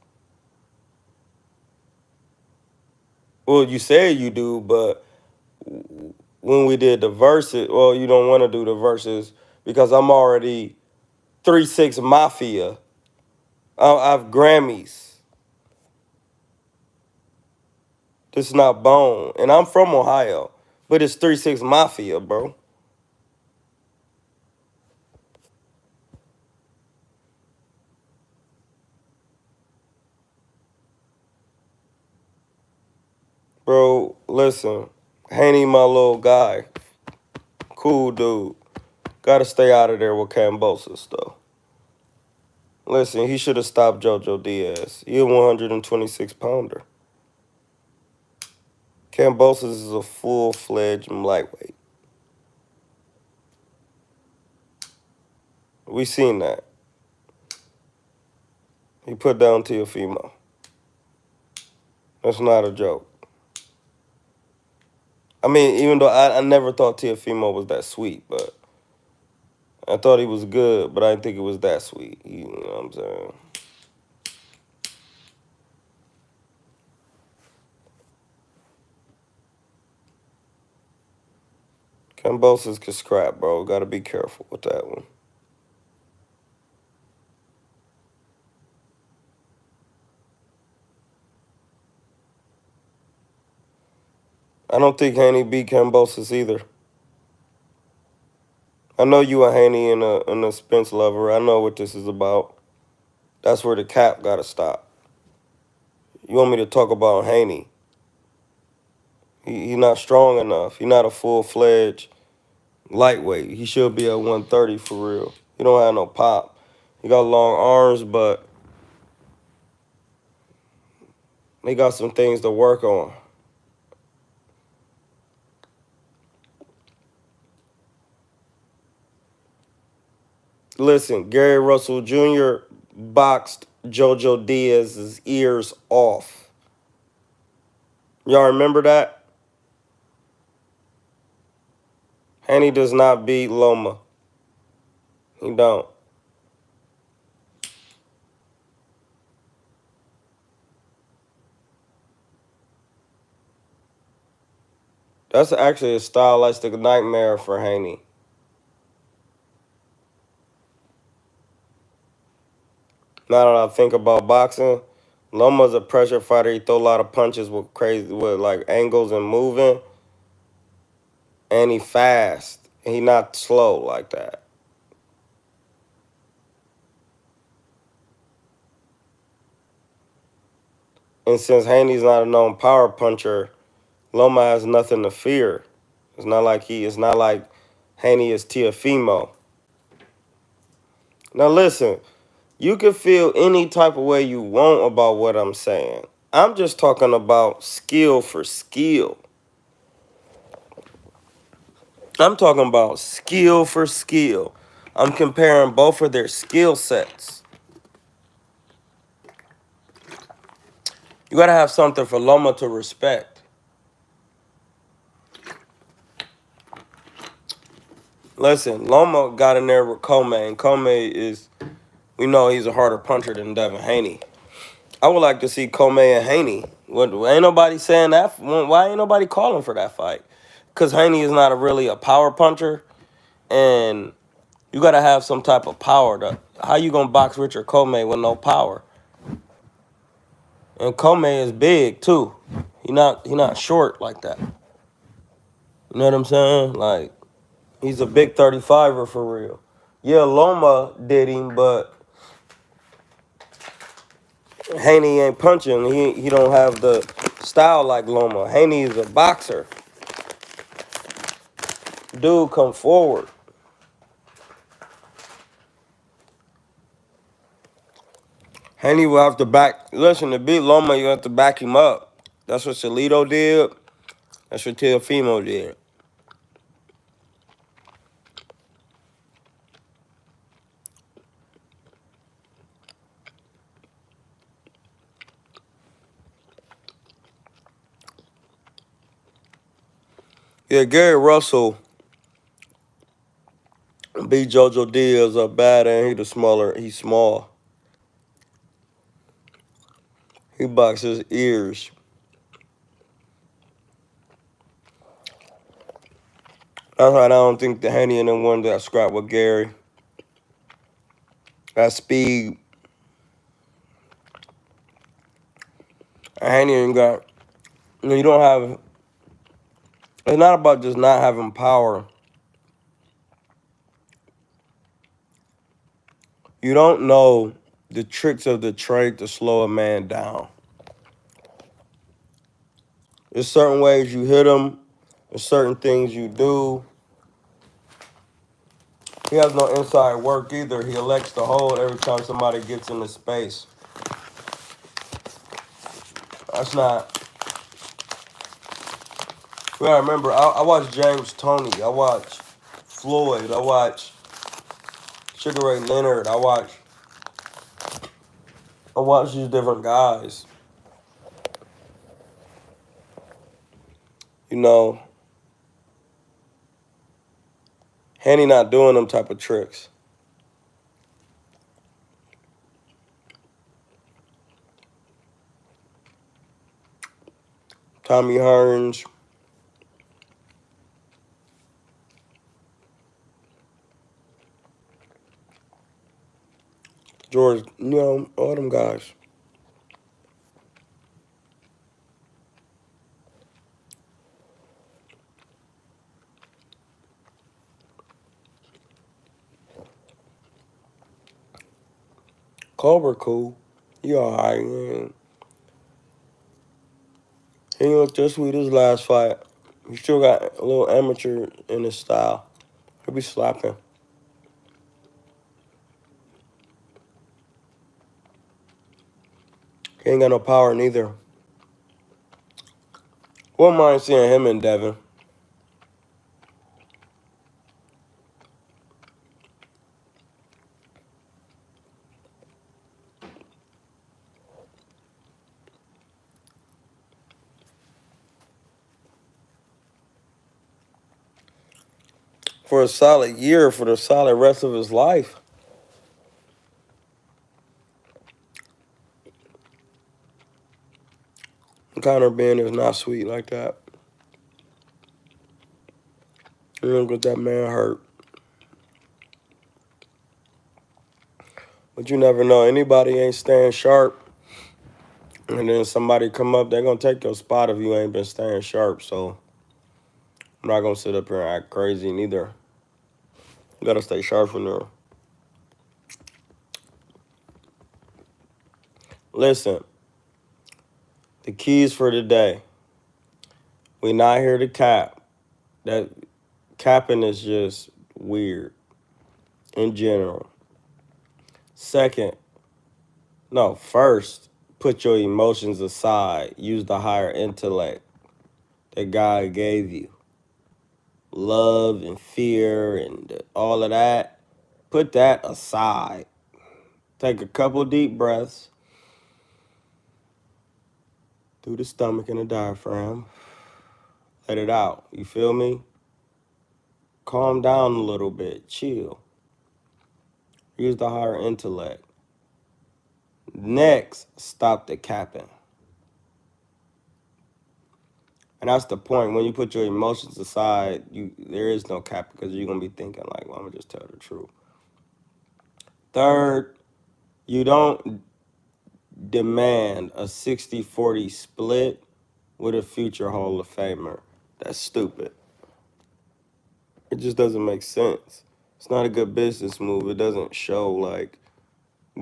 Well, you say you do, but when we did the verses, well, you don't want to do the verses because I'm already 3-6 Mafia. I have Grammys. This is not Bone. And I'm from Ohio, but it's 3-6 Mafia, bro. Bro, listen. Haney, my little guy. Cool dude. Gotta stay out of there with Cambosis, though. Listen, he should have stopped JoJo Diaz. He a 126 pounder. Cambosis is a full-fledged lightweight. We seen that. He put down Teofimo. That's not a joke. I mean, even though I never thought Teofimo was that sweet, but I thought he was good, but I didn't think it was that sweet. You know what I'm saying? Cambosis can scrap, bro. Got to be careful with that one. I don't think Haney beat Cambosis either. I know you a Haney and a Spence lover. I know what this is about. That's where the cap got to stop. You want me to talk about Haney? He not strong enough. He not a full-fledged lightweight. He should be at 130 for real. He don't have no pop. He got long arms, but he got some things to work on. Listen, Gary Russell Jr. boxed JoJo Diaz's ears off. Y'all remember that? Haney does not beat Loma. He don't. That's actually a stylistic nightmare for Haney. Now that I think about boxing, Loma's a pressure fighter. He throw a lot of punches with like angles and moving. And he fast. He not slow like that. And since Haney's not a known power puncher, Loma has nothing to fear. It's not like Haney is Teofimo. Now listen, you can feel any type of way you want about what I'm saying. I'm just talking about skill for skill. I'm talking about skill for skill. I'm comparing both of their skill sets. You gotta have something for Loma to respect. Listen, Loma got in there with Comey, and Comey is, we know he's a harder puncher than Devin Haney. I would like to see Comey and Haney. What, ain't nobody saying that? Why ain't nobody calling for that fight? Because Haney is not really a power puncher, and you got to have some type of power. How you going to box Richard Comey with no power? And Comey is big, too. He not short like that. You know what I'm saying? Like, he's a big 35er for real. Yeah, Loma did him, but Haney ain't punching. He don't have the style like Loma. Haney is a boxer. Dude, come forward. Haney will have to back. Listen, to beat Loma, you have to back him up. That's what Salido did. That's what Teofimo did. Yeah, Gary Russell beat JoJo Diaz up bad, and he's small. He boxes ears. That's why I don't think the Haney and them one that scrap with Gary. That speed. Haney ain't got. You don't have. It's not about just not having power. You don't know the tricks of the trade to slow a man down. There's certain ways you hit him. There's certain things you do. He has no inside work either. He elects to hold every time somebody gets in the space. That's not. You gotta remember, I watch James Toney. I watch Floyd. I watch Sugar Ray Leonard. I watch these different guys. You know, Haney not doing them type of tricks. Tommy Hearns. George, all them guys. Culver cool. He alright, man. He ain't look just sweet his last fight. He still got a little amateur in his style. He'll be slapping. He ain't got no power neither. Wouldn't mind seeing him and Devin. For a solid year, for the solid rest of his life. Conor Ben is not sweet like that. You don't get that man hurt. But you never know. Anybody ain't staying sharp. And then somebody come up, they're going to take your spot if you ain't been staying sharp. So I'm not going to sit up here and act crazy neither. You got to stay sharp in there. Listen, the keys for today. We not here to cap. That capping is just weird in general. First, put your emotions aside. Use the higher intellect that God gave you. Love and fear and all of that. Put that aside. Take a couple deep breaths through the stomach and the diaphragm. Let it out. You feel me? Calm down a little bit. Chill. Use the higher intellect. Next, stop the capping. And that's the point. When you put your emotions aside, there is no cap because you're gonna be thinking like, well, I'm gonna just tell the truth. Third, you don't demand a 60-40 split with a future Hall of Famer. That's stupid. It just doesn't make sense. It's not a good business move. It doesn't show like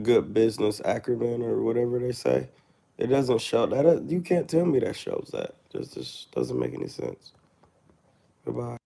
good business acumen or whatever they say. It doesn't show that. You can't tell me that shows that. Just doesn't make any sense. Goodbye.